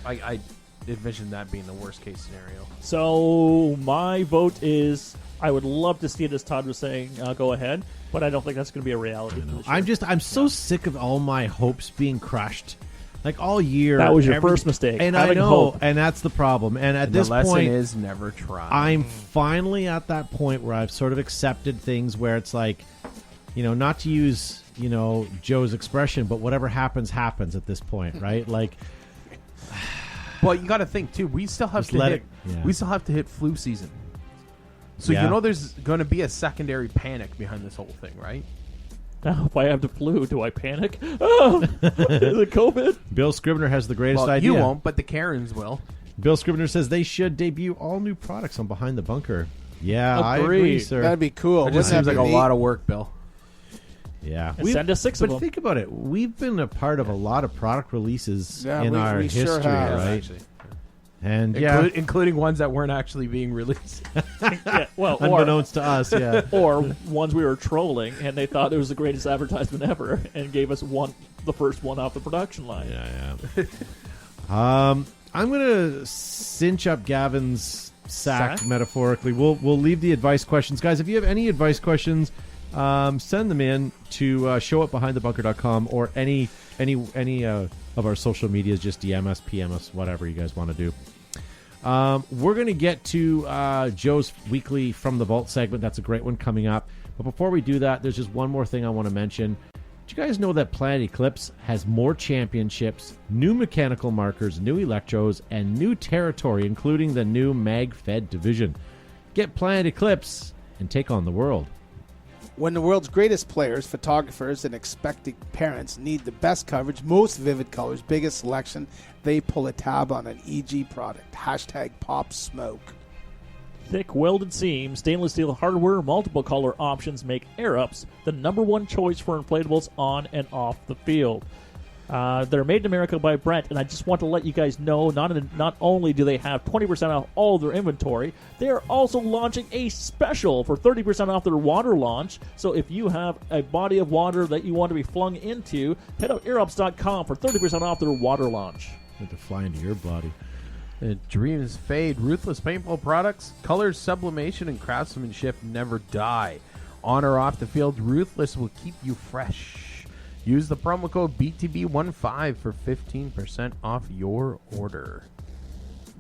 I envision that being the worst case scenario. So my vote is I would love to see it, as Todd was saying, go ahead, but I don't think that's going to be a reality. I'm so sick of all my hopes being crushed Like all year, That was your first mistake. and I Having know, hope. and that's the problem. And at And this the lesson point, is never try. I'm finally at that point where I've sort of accepted things where it's like, not to use Joe's expression, but whatever happens at this point, right? Like, well, you got to think too. We still have Just to let hit. it- yeah. We still have to hit flu season. So Yeah. there's going to be a secondary panic behind this whole thing, right? Now, if I have the flu, do I panic? Oh, is it COVID? Bill Scribner has the greatest Well, idea. you won't, but the Karens will. Bill Scribner says they should debut all new products on Behind the Bunker. Yeah, I Agreed. agree, sir. That'd be cool. It just seems like a lot of work, Bill. Yeah, And send us 6 of but them. think about it. We've been a part of a lot of product releases Yeah, in we our sure history, have. right? Actually. And yeah, Including ones that weren't actually being released. Yeah, well, unbeknownst to us, yeah. or ones we were trolling, and they thought it was the greatest advertisement ever, and gave us the first one off the production line. Yeah. I'm gonna cinch up Gavin's sack metaphorically. We'll leave the advice questions, guys. If you have any advice questions, send them in to show@behindthebunker.com or any of our social medias. Just DM us, PM us, whatever you guys want to do. We're going to get to Joe's weekly From the Vault segment. That's a great one coming up. But before we do that, there's just one more thing I want to mention. Did you guys know that Planet Eclipse has more championships, new mechanical markers, new electros, and new territory, including the new MagFed division? Get Planet Eclipse and take on the world. When the world's greatest players, photographers, and expectant parents need the best coverage, most vivid colors, biggest selection, they pull a tab on an EG product. Hashtag Pop Smoke. Thick welded seams, stainless steel hardware, multiple color options make Air-Ups the #1 choice for inflatables on and off the field. They're made in America by Brent, and I just want to let you guys know, not only do they have 20% off all of their inventory, they are also launching a special for 30% off their water launch. So if you have a body of water that you want to be flung into, head out airups.com for 30% off their water launch. Have to fly into your body. Dreams fade. Ruthless paintball products, colors, sublimation, and craftsmanship never die. On or off the field, Ruthless will keep you fresh. Use the promo code BTB15 for 15% off your order.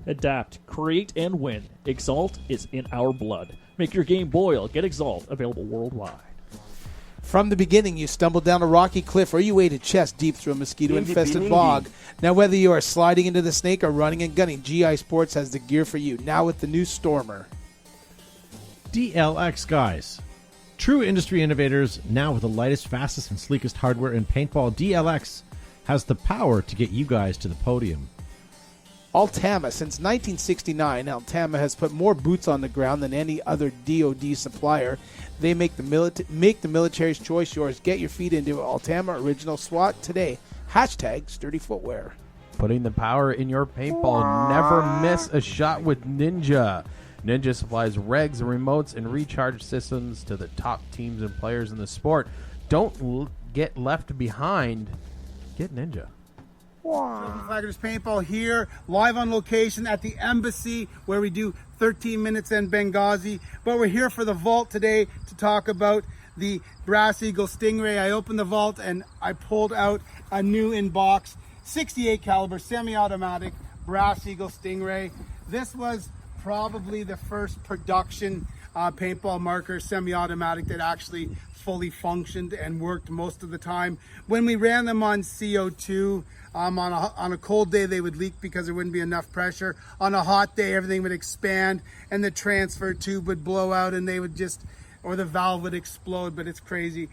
Adapt, create, and win. Exalt is in our blood. Make your game boil. Get Exalt, available worldwide. From the beginning, you stumbled down a rocky cliff or you waded chest deep through a mosquito-infested bog. Now, whether you are sliding into the snake or running and gunning, GI Sports has the gear for you. Now with the new Stormer. DLX, guys. True industry innovators, now with the lightest, fastest, and sleekest hardware in paintball, DLX has the power to get you guys to the podium. Altama. Since 1969, Altama has put more boots on the ground than any other DoD supplier. They make the military's choice yours. Get your feet into Altama Original SWAT today. Hashtag Sturdy Footwear. Putting the power in your paintball. Never miss a shot with Ninja. Ninja supplies regs, remotes, and recharge systems to the top teams and players in the sport. Don't get left behind. Get Ninja. Flaggers Paintball here, live on location at the embassy where we do 13 minutes in Benghazi. But we're here for the vault today to talk about the Brass Eagle Stingray. I opened the vault and I pulled out a new in-box 68 caliber semi-automatic Brass Eagle Stingray. This was probably the first production paintball marker semi-automatic that actually fully functioned and worked most of the time. When we ran them on CO2, on a cold day they would leak because there wouldn't be enough pressure. On a hot day everything would expand and the transfer tube would blow out and they would or the valve would explode, but it's crazy.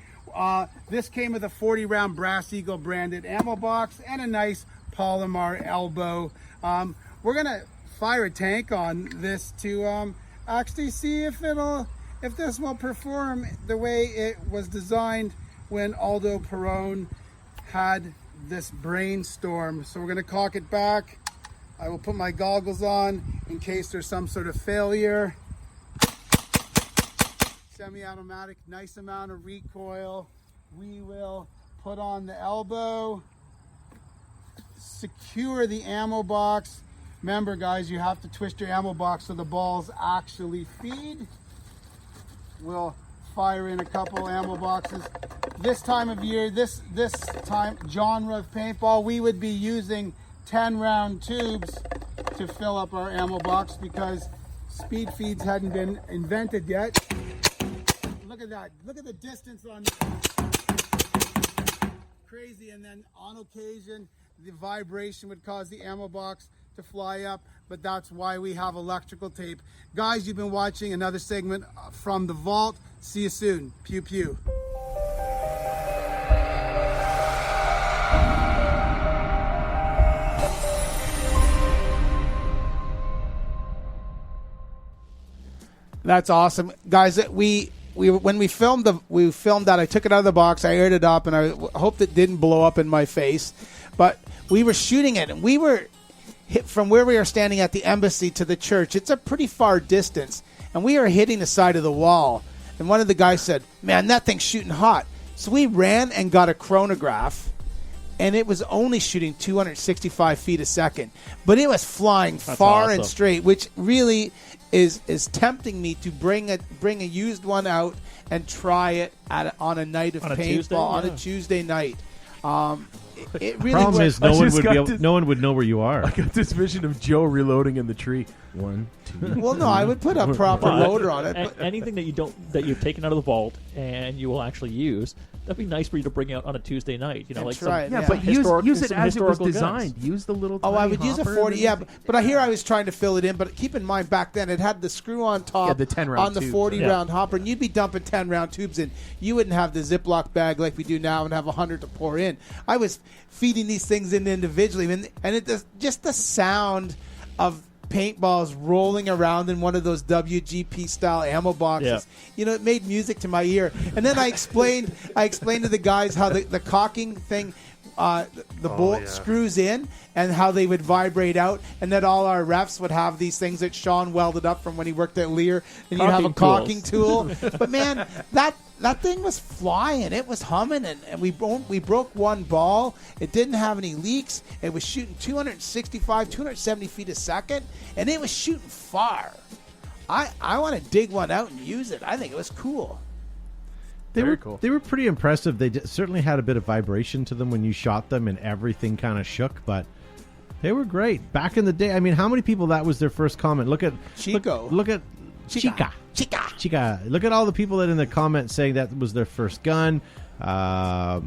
This came with a 40 round Brass Eagle branded ammo box and a nice Palomar elbow. We're gonna fire a tank on this to actually see if this will perform the way it was designed when Aldo Perone had this brainstorm. So we're going to cock it back. I will put my goggles on in case there's some sort of failure. Semi-automatic, nice amount of recoil. We will put on the elbow, secure the ammo box. Remember guys, you have to twist your ammo box so the balls actually feed. We'll fire in a couple ammo boxes. This time of year, this time genre of paintball, we would be using 10-round tubes to fill up our ammo box because speed feeds hadn't been invented yet. Look at that. Look at the distance on crazy, and then on occasion the vibration would cause the ammo box to fly up, but that's why we have electrical tape. Guys, you've been watching another segment from the vault. See you soon. Pew pew. That's awesome, guys. We when we filmed that. I took it out of the box, I aired it up, and I hoped it didn't blow up in my face. But we were shooting it, and we were hit from where we are standing at the embassy to the church. It's a pretty far distance, and we are hitting the side of the wall. And one of the guys said, "Man, that thing's shooting hot." So we ran and got a chronograph, and it was only shooting 265 feet a second, but it was flying far and straight, which really is tempting me to bring a used one out and try it on a night of paintball on a Tuesday night. It really problem is no one would know where you are. I got this vision of Joe reloading in the tree. 1, 2. Well, no, I would put a proper loader on it. Anything that you've taken out of the vault and you will actually use, that'd be nice for you to bring out on a Tuesday night. You know, That's like right, but use it as it was designed. Guns. Use the little. I would use a 40. Yeah, but I hear I was trying to fill it in. But keep in mind, back then it had the screw on top the 10-round on the tubes, 40-round hopper, and you'd be dumping 10-round tubes in. You wouldn't have the Ziploc bag like we do now and have 100 to pour in. I was feeding these things in individually, and it just the sound of paintballs rolling around in one of those WGP style ammo boxes. You know, it made music to my ear. And then I explained to the guys how the cocking thing, the bolt screws in, and how they would vibrate out, and that all our refs would have these things that Sean welded up from when he worked at Lear, and you have a cocking tool. But man, that thing was flying. It was humming, and we broke one ball. It didn't have any leaks. It was shooting 265, 270 feet a second, and it was shooting far. I want to dig one out and use it. I think it was cool. They were pretty impressive. They certainly had a bit of vibration to them when you shot them, and everything kind of shook, but they were great. Back in the day, I mean, how many people that was their first comment? Look at Chico. Look at Chica. Look at all the people that in the comments saying that was their first gun. I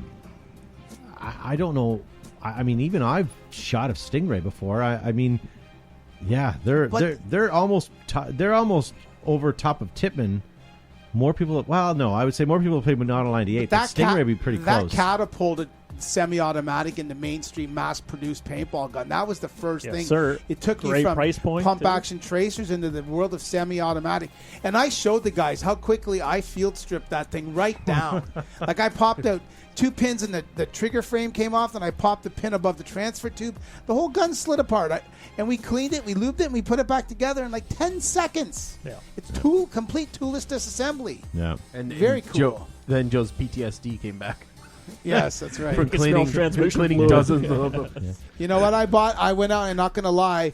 don't know. I mean, even I've shot a Stingray before. I mean, yeah, they're almost over top of Tippmann. More people. Well, no, I would say more people played with Model 98. But Stingray would be pretty close. That catapulted semi-automatic into mainstream mass-produced paintball gun. That was the first thing. Sir. It took Great you from price point, pump-action tracers into the world of semi-automatic. And I showed the guys how quickly I field stripped that thing right down. Like I popped out 2 pins and the trigger frame came off, and I popped the pin above the transfer tube. The whole gun slid apart. And we cleaned it, we lubed it, and we put it back together in like 10 seconds. Yeah. It's complete toolless disassembly. Yeah. And very cool. Then Joe's PTSD came back. Yes, that's right. From cleaning dozens of them. Yeah. You know what I bought? I went out, and not going to lie,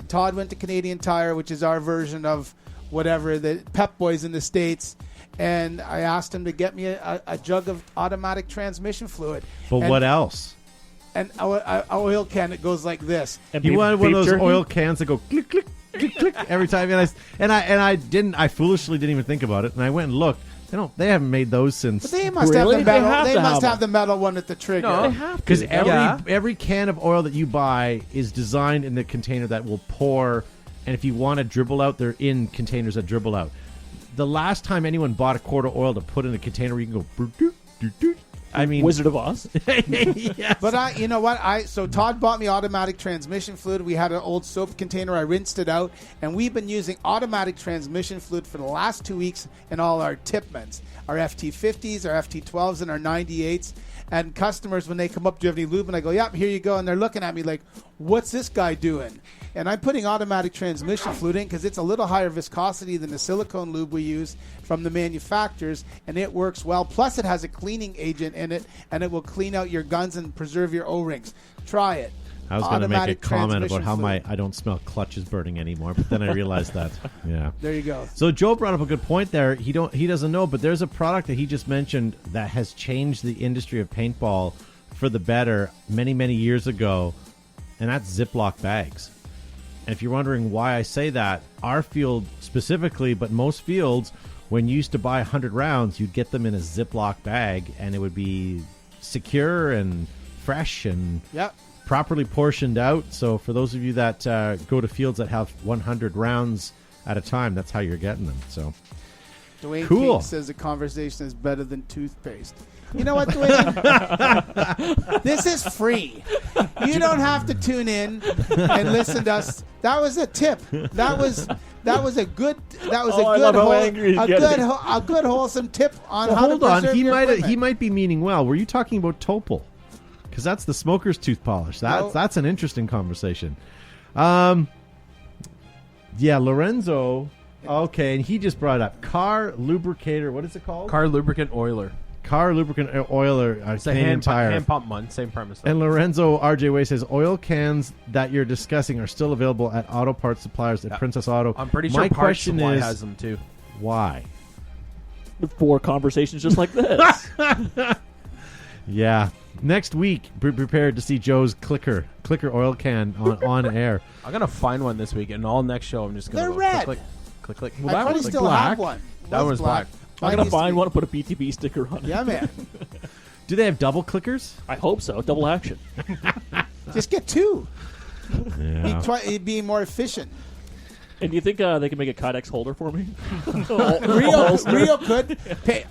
Todd went to Canadian Tire, which is our version of whatever, the Pep Boys in the States, and I asked him to get me a jug of automatic transmission fluid. But what else? And an oil can that goes like this. And You wanted one of those jerky? oil cans that go click, click, click, click every time. And I foolishly didn't even think about it. And I went and looked. They haven't made those since. But they must Really? have the metal. They They have must to have have the metal one at the trigger. No. They have to. Because Yeah. every can of oil that you buy is designed in the container that will pour. And if you want to dribble out, they're in containers that dribble out. The last time anyone bought a quart of oil to put in a container where you can go, boop, doop, doop, doop. I mean, Wizard of Oz. yes. But you know what? So Todd bought me automatic transmission fluid. We had an old soap container. I rinsed it out, and we've been using automatic transmission fluid for the last 2 weeks in all our Tippmanns, our FT50s, our FT12s, and our 98s. And customers, when they come up, do you have any lube? And I go, yep, here you go. And they're looking at me like, what's this guy doing? And I'm putting automatic transmission fluid in because it's a little higher viscosity than the silicone lube we use from the manufacturers, and it works well. Plus, it has a cleaning agent in it, and it will clean out your guns and preserve your O-rings. Try it. I was going to make a automatic comment about transmission how fluid. I don't smell clutches burning anymore, but then I realized that. Yeah. There you go. So Joe brought up a good point there. He doesn't know, but there's a product that he just mentioned that has changed the industry of paintball for the better many, many years ago, and that's Ziploc bags. And if you're wondering why I say that, our field specifically, but most fields, when you used to buy 100 rounds, you'd get them in a Ziploc bag, and it would be secure and fresh and Yep. properly portioned out. So for those of you that go to fields that have 100 rounds at a time, that's how you're getting them. So Dwayne Cool. King says a conversation is better than toothpaste. You know what, Dwayne? This is free. You don't have to tune in and listen to us. That was a tip. That was a good. That was I love how angry he's getting. a good wholesome tip on well, how hold to on. preserve your equipment. He might be meaning well. Were you talking about Topol? Because that's the smoker's tooth polish. That's an interesting conversation. Yeah, Lorenzo. Okay, and he just brought up car lubricator. What is it called? Car lubricant oiler. Car lubricant oiler. It's a Canadian hand Tire. pump one. Same premise. And Lorenzo RJ Way says oil cans that you're discussing are still available at auto parts suppliers at Princess Auto. I'm pretty sure My Parts question Supply is, has them too. why? For conversations just like this. Yeah. Next week, be prepared to see Joe's clicker oil can on air. I'm gonna find one this week, and all next show I'm just gonna They're go red. click. I Well, probably was still black. have one. That one's black. I'm Mine going to used to find be- one and put a BTB sticker on it. Yeah, man. Do they have double clickers? I hope so. Double action. Just get two. Yeah. It'd be more efficient. And do you think they can make a Kydex holder for me? Rio could.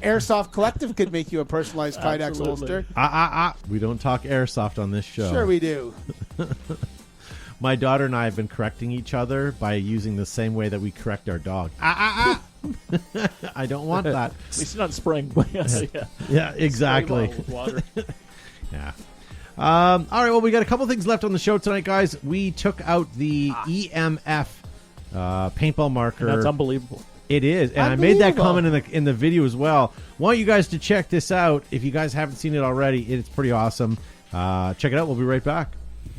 Airsoft Collective could make you a personalized Kydex Absolutely. holster. We don't talk airsoft on this show. Sure we do. My daughter and I have been correcting each other by using the same way that we correct our dog. I don't want that. At least it's not spraying. Yeah. Yeah, exactly. Spray bottle with water. Yeah. All right, well, we got a couple things left on the show tonight, guys. We took out the EMF paintball marker. And that's unbelievable. It is, and I made that Unbelievable. comment in the video as well. Want you guys to check this out. If you guys haven't seen it already, it's pretty awesome. Check it out. We'll be right back.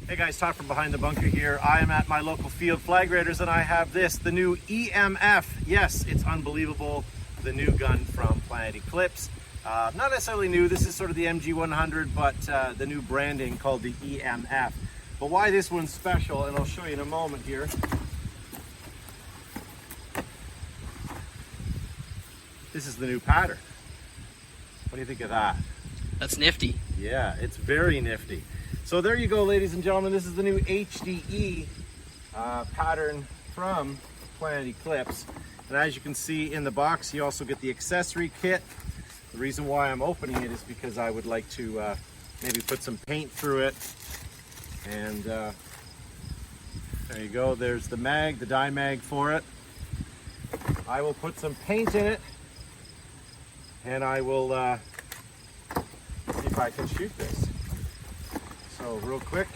Hey guys, Todd from Behind the Bunker here. I am at my local field flag raiders and I have this, the new EMF. Yes, it's unbelievable. The new gun from Planet Eclipse. Not necessarily new, this is sort of the MG100, but the new branding called the EMF. But why this one's special, and I'll show you in a moment here. This is the new pattern. What do you think of that? That's nifty. Yeah, it's very nifty. So there you go, ladies and gentlemen. This is the new HDE pattern from Planet Eclipse. And as you can see in the box, you also get the accessory kit. The reason why I'm opening it is because I would like to maybe put some paint through it. And there you go. There's the mag, the dye mag for it. I will put some paint in it. And I will see if I can shoot this. So real quick.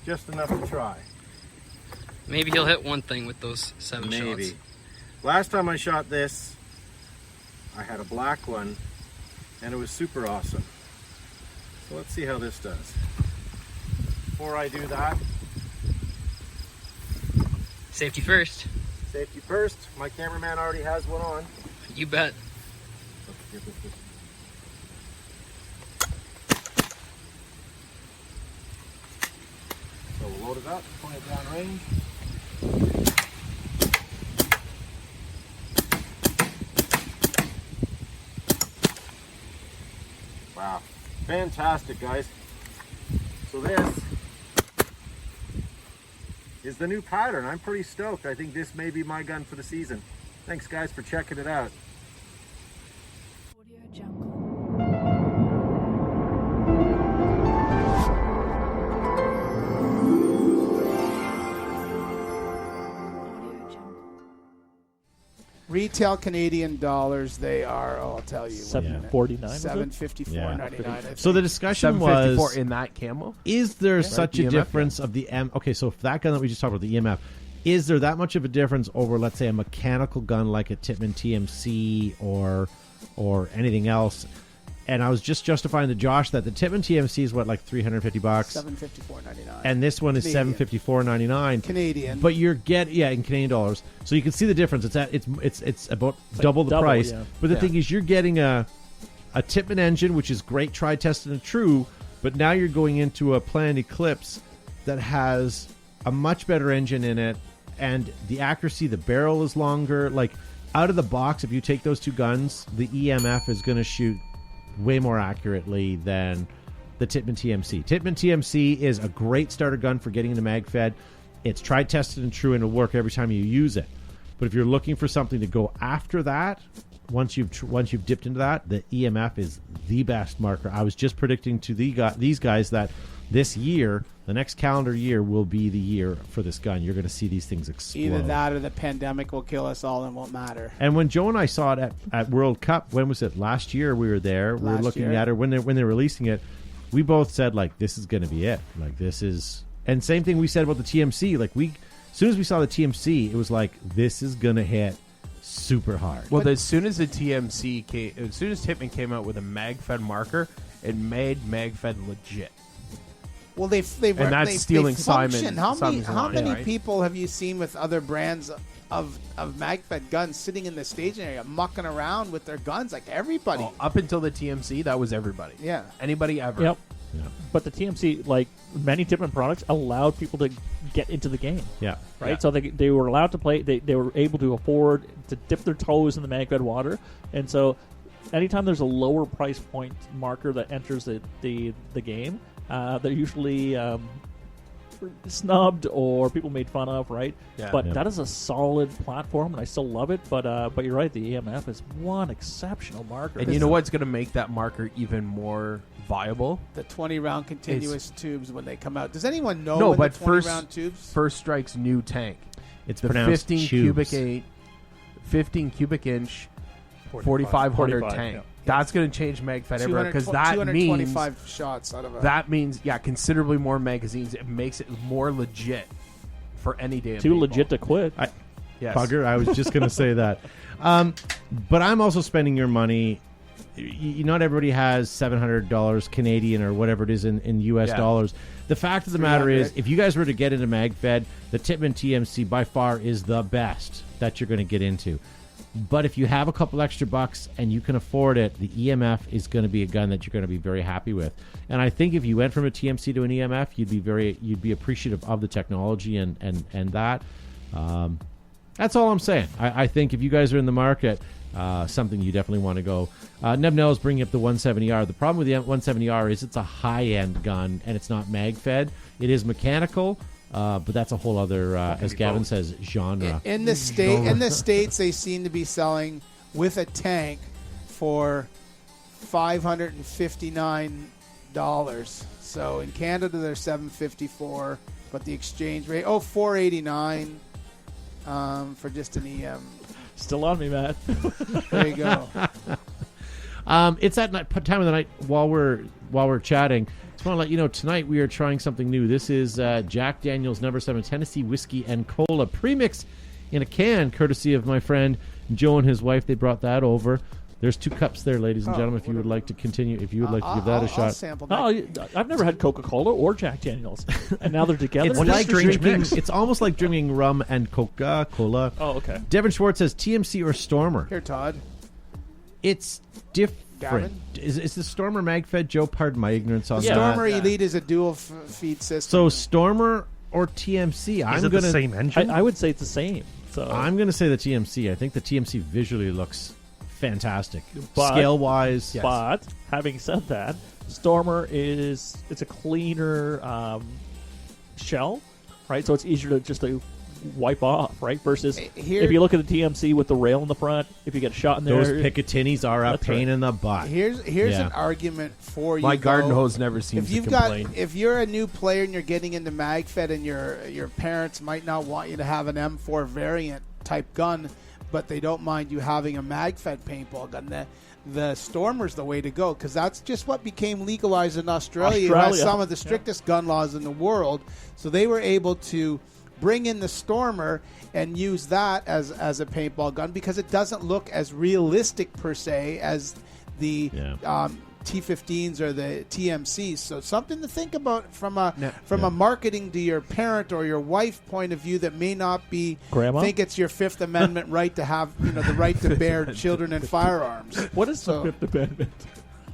Just enough to try. Maybe he'll hit one thing with those 7 Maybe. shots. Last time I shot this, I had a black one and it was super awesome. So let's see how this does. Before I do that, Safety first. safety first. My cameraman already has one on. You bet. Let's get this. So we'll load it up, point it down range. Wow, fantastic, guys. So this is the new pattern. I'm pretty stoked. I think this may be my gun for the season. Thanks, guys, for checking it out. Audio Jungle. Audio Jungle. Retail Canadian dollars, they are, I'll tell you. $7.49. was it? $754.99. So the discussion $754 was, in that camo. is there such a EMF, difference of the M? Okay, so for that gun that we just talked about, the EMF, is there that much of a difference over, let's say, a mechanical gun like a Tippmann TMC or or anything else. And I was just justifying to Josh that the Tippmann TMC is what, like $350, $754.99, and this one is $754.99 Canadian. But you're in Canadian dollars, so you can see the difference. It's about double the price. Yeah. But the thing is, you're getting a Tippmann engine, which is great, tried, tested, and true. But now you're going into a planned Eclipse that has a much better engine in it, and the accuracy, the barrel is longer. Like out of the box, if you take those two guns, the EMF is going to shoot way more accurately than the Tippmann TMC. Tippmann TMC is a great starter gun for getting into MagFed. It's tried, tested, and true, and it'll work every time you use it. But if you're looking for something to go after that, once you've dipped into that, the EMF is the best marker. I was just predicting to these guys that this year, the next calendar year, will be the year for this gun. You're going to see these things explode. Either that or the pandemic will kill us all and won't matter. And when Joe and I saw it at World Cup, when was it? Last year we were there. We were looking at it when they're releasing it. We both said, like, this is going to be it. Like, this is... And same thing we said about the TMC. Like, as soon as we saw the TMC, it was like, this is going to hit super hard. Well, as soon as the TMC came, as soon as Tippmann came out with a MagFed marker, it made MagFed legit. Well, they've stealing function. How many right? people have you seen with other brands of MagFed guns sitting in the staging area, mucking around with their guns? Like everybody. Well, up until the TMC, that was everybody. Yeah. Anybody ever. Yep. Yeah. But the TMC, like many Tippmann products, allowed people to get into the game. Yeah. Right? Yeah. So they were allowed to play. They were able to afford to dip their toes in the MagFed water. And so anytime there's a lower price point marker that enters the game, they're usually snubbed or people made fun of, right? Yeah. But Yeah. that is a solid platform, and I still love it. But you're right, the EMF is one exceptional marker. And you know what's going to make that marker even more viable? The 20-round continuous tubes when they come out. Does anyone know No, when but the 20-round tubes? First Strike's new tank. It's The pronounced 15 tubes. cubic inch, 4,500 tank. yeah. That's going to change MagFed everywhere because that means 225 shots out of a... that means considerably more magazines. It makes it more legit for any damn too paintball. legit to quit. Yes. Bugger, I was just going to say that. But I'm also spending your money. Not everybody has $700 Canadian or whatever it is in U.S. dollars. The fact of the matter is, if you guys were to get into MagFed, the Tippmann TMC by far is the best that you're going to get into. But if you have a couple extra bucks and you can afford it, the EMF is going to be a gun that you're going to be very happy with. And I think if you went from a TMC to an EMF, you'd be appreciative of the technology and that. That's all I'm saying. I think if you guys are in the market, something you definitely want to go. Nebnell is bringing up the 170R. The problem with the 170R is it's a high-end gun and it's not mag-fed. It is mechanical, but that's a whole other, as Gavin says, genre. In the States, they seem to be selling with a tank for $559. So in Canada, they're $754, but the exchange rate, $489 for just an EM. Still on me, Matt. There you go. It's that time of the night while we're chatting. Just want to let you know tonight we are trying something new. This is Jack Daniel's No. 7 Tennessee Whiskey and Cola premix in a can, courtesy of my friend Joe and his wife. They brought that over. There's 2 cups there, ladies and gentlemen. If you would like to continue, if you would like to give that a shot. I'll sample that. Oh, I've never had Coca-Cola or Jack Daniels, and now they're together. It's like drinking. It's almost like drinking rum and Coca-Cola. Oh, okay. Devin Schwartz says TMC or Stormer. Here, Todd. It's different. Gavin? Is the Stormer mag-fed? Joe, pardon my ignorance on that. Stormer Elite is a dual feed system. So Stormer or TMC? Is it the same engine? I would say it's the same. So I'm going to say the TMC. I think the TMC visually looks fantastic, But- scale-wise. Yes. But having said that, Stormer it's a cleaner shell, right? So it's easier to wipe off, right? Versus Here- if you look at the TMC with the rail in the front, if you get shot in there, Those Picatinis are a That's pain right. in the butt. Here's Yeah. an argument for you. My garden though. hose never seems If to you've complain. if you're a new player and you're getting into MagFed and your parents might not want you to have an M4 variant type gun, but they don't mind you having a MagFed paintball gun, the Stormer's the way to go because that's just what became legalized in Australia. It has some of the strictest gun laws in the world, so they were able to bring in the Stormer and use that as a paintball gun because it doesn't look as realistic per se as the T15s or the TMCs. So something to think about from a marketing to your parent or your wife point of view that may not be Grandma? think it's your Fifth Amendment right to have the right to bear children and firearms. What is the Fifth Amendment?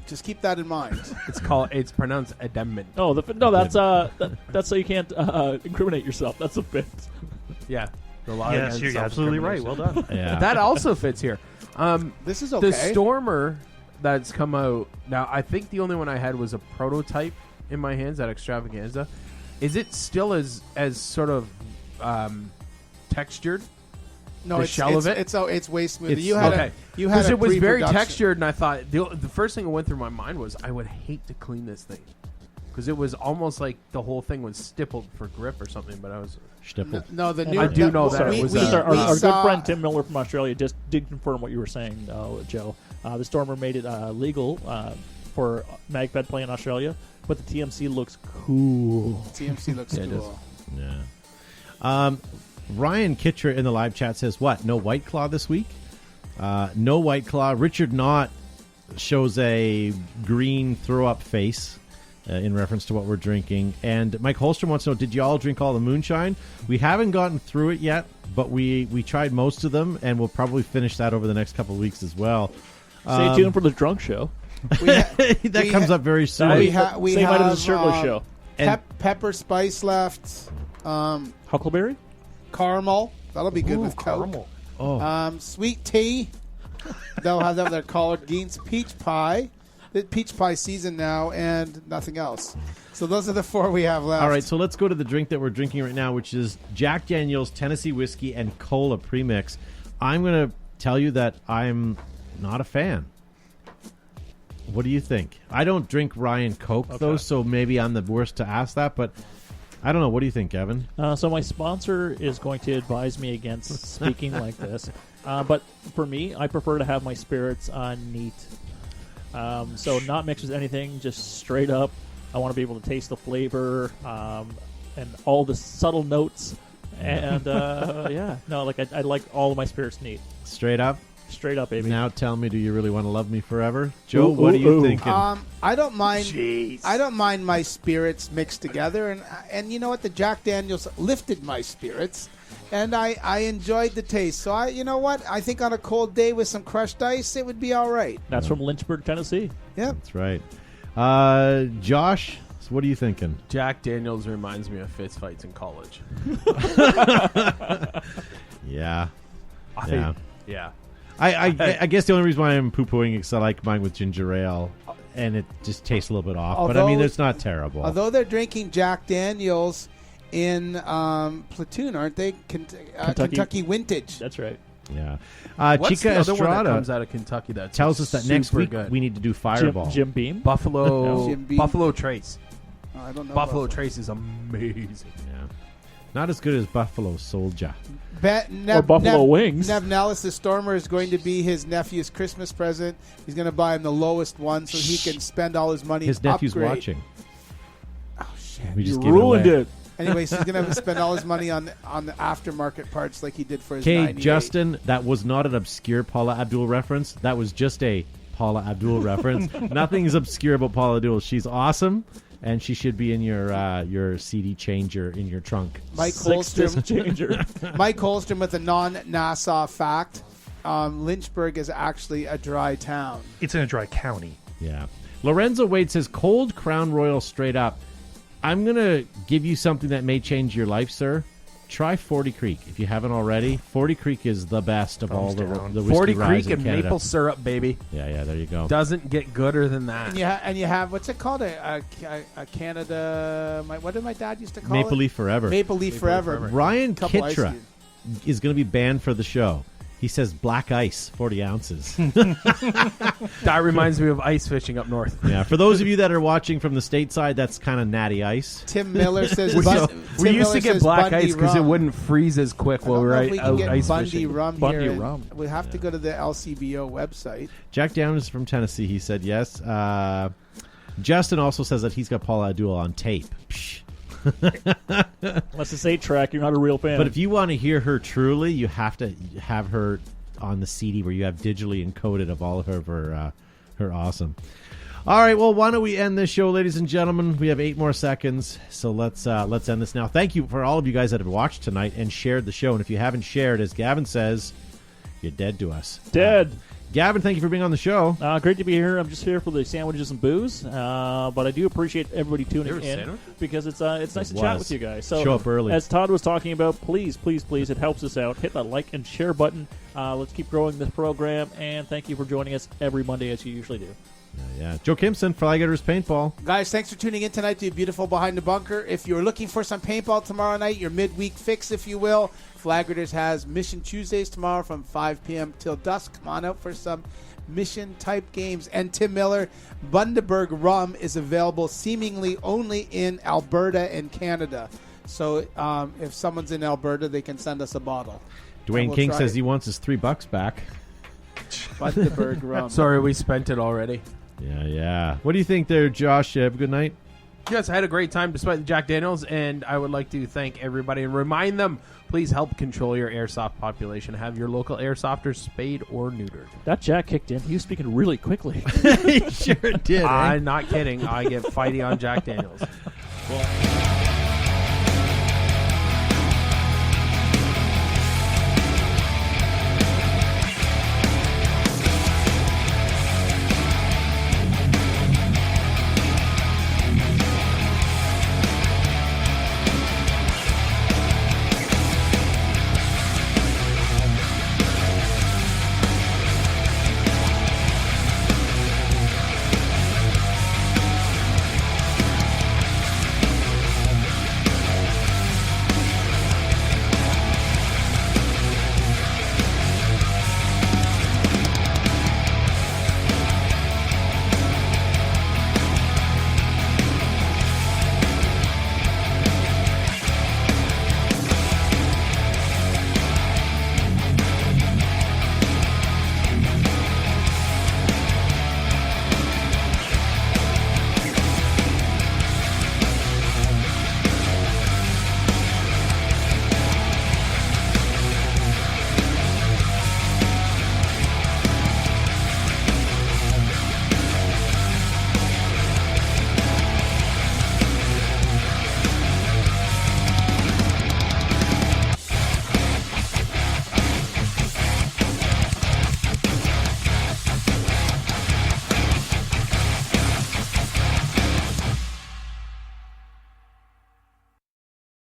Just keep that in mind. It's pronounced amendment. Oh, that's so you can't incriminate yourself. That's a bit. Yeah. Yes, you're absolutely right. Well done. Yeah. That also fits here. This is okay. The Stormer that's come out now. I think the only one I had was a prototype in my hands at Extravaganza. Is it still as sort of textured? No, the it's, shell it's, of it. It's way smoother. It's, You had because it was very pre-production. textured, and I thought the first thing that went through my mind was I would hate to clean this thing because it was almost like the whole thing was stippled for grip or something. But I was Stippled. No, the new. I do know that it was our good friend Tim Miller from Australia just did confirm what you were saying, Joe. The Stormer made it legal for MagFed play in Australia, but the TMC looks cool. TMC looks cool. Yeah. Ryan Kitcher in the live chat says, what? No White Claw this week? No White Claw. Richard Knott shows a green throw-up face in reference to what we're drinking. And Mike Holstrom wants to know, did you all drink all the moonshine? We haven't gotten through it yet, but we tried most of them, and we'll probably finish that over the next couple of weeks as well. Stay tuned for the drunk show. That comes up very soon. We have as the shirtless show. Pepper spice left. Huckleberry? Caramel. That'll be good with Coke. Oh. Sweet tea. They'll have that with their collard greens. Peach pie. The peach pie season now, and nothing else. So those are the 4 we have left. All right, so let's go to the drink that we're drinking right now, which is Jack Daniel's Tennessee Whiskey and Cola Premix. I'm going to tell you that I'm not a fan. What do you think? I don't drink Ryan Coke, though, so maybe I'm the worst to ask that, but I don't know. What do you think, Evan? So my sponsor is going to advise me against speaking like this. But for me, I prefer to have my spirits neat. So not mixed with anything, just straight up. I want to be able to taste the flavor and all the subtle notes. And I like all of my spirits neat. Straight up? Straight up, baby. Now tell me, do you really want to love me forever? Joe, what are you thinking? I don't mind. Jeez. I don't mind my spirits mixed together, and you know what? The Jack Daniels lifted my spirits, and I enjoyed the taste. So you know what? I think on a cold day with some crushed ice, it would be all right. That's from Lynchburg, Tennessee. Yep, that's right. Josh, so what are you thinking? Jack Daniels reminds me of fist fights in college. Yeah. Yeah. I guess the only reason why I'm poo-pooing is I like mine with ginger ale, and it just tastes a little bit off. But I mean, it's not terrible. Although they're drinking Jack Daniels in Platoon, aren't they? Kentucky Vintage. That's right. Yeah. What's Chica the other Estrada one that comes out of Kentucky that tells us that next week good? we need to do Fireball. Jim Beam? Buffalo Jim Beam. Buffalo Trace. I don't know. Buffalo Trace is amazing. Yeah. Not as good as Buffalo Soldier. Or Buffalo Wings. Nev Nellis, the Stormer, is going to be his nephew's Christmas present. He's going to buy him the lowest one so he can spend all his money. His nephew's watching. Oh shit! We just you ruined it. Anyways, he's going to spend all his money on the aftermarket parts like he did for his. Okay, Justin, that was not an obscure Paula Abdul reference. That was just a Paula Abdul reference. Nothing's obscure about Paula Abdul. She's awesome. And she should be in your CD changer in your trunk. Mike Holstrom, Mike Holstrom with a non-NASA fact. Lynchburg is actually a dry town. It's in a dry county. Yeah. Lorenzo Wade says, cold Crown Royal straight up. I'm going to give you something that may change your life, sir. Try 40 Creek if you haven't already. 40 Creek is the best of all the whiskey 40 ryes Creek in and Canada. maple syrup, baby. Yeah, there you go. Doesn't get gooder than that. And you have what's it called? A Canada. What did my dad used to call Maple it? Leaf Forever. Maple Leaf Forever. Ryan Couple ice Kitra cubes. is going to be banned for the show. He says black ice, 40 ounces. That reminds me of ice fishing up north. Yeah, for those of you that are watching from the stateside, that's kind of natty ice. Tim Miller says we used to get black ice because it wouldn't freeze as quick while we were out ice Bundy fishing. rum Bundy here. rum. We have to go to the LCBO website. Jack Downs from Tennessee, he said yes. Justin also says that he's got Paula Abdul on tape. Psh. Unless it's 8-track, you're not a real fan. But if you want to hear her truly, you have to have her on the CD where you have digitally encoded of all of her awesome. All right, well, why don't we end this show, ladies and gentlemen? We have 8 more seconds, so let's end this now. Thank you for all of you guys that have watched tonight and shared the show. And if you haven't shared, as Gavin says, you're dead to us. Dead. Gavin, thank you for being on the show. Great to be here. I'm just here for the sandwiches and booze, but I do appreciate everybody tuning in because it's nice to chat with you guys. So show up early. As Todd was talking about, please, it helps us out. Hit that like and share button. Let's keep growing this program, and thank you for joining us every Monday as you usually do. Yeah. Joe Kimson, Flygetters Paintball. Guys, thanks for tuning in tonight to Beautiful Behind the Bunker. If you're looking for some paintball tomorrow night, your midweek fix, if you will, Flaggers has Mission Tuesdays tomorrow from 5 p.m. till dusk. Come on out for some mission-type games. And Tim Miller, Bundaberg Rum is available seemingly only in Alberta and Canada. So if someone's in Alberta, they can send us a bottle. Dwayne King says he wants his $3 back. Bundaberg Rum. Sorry, we spent it already. Yeah. What do you think there, Josh? Have a good night? Yes, I had a great time despite the Jack Daniels, and I would like to thank everybody and remind them, please help control your airsoft population. Have your local airsofters spayed or neutered. That Jack kicked in. He was speaking really quickly. He sure did. I'm not kidding. I get fighty on Jack Daniels. Well,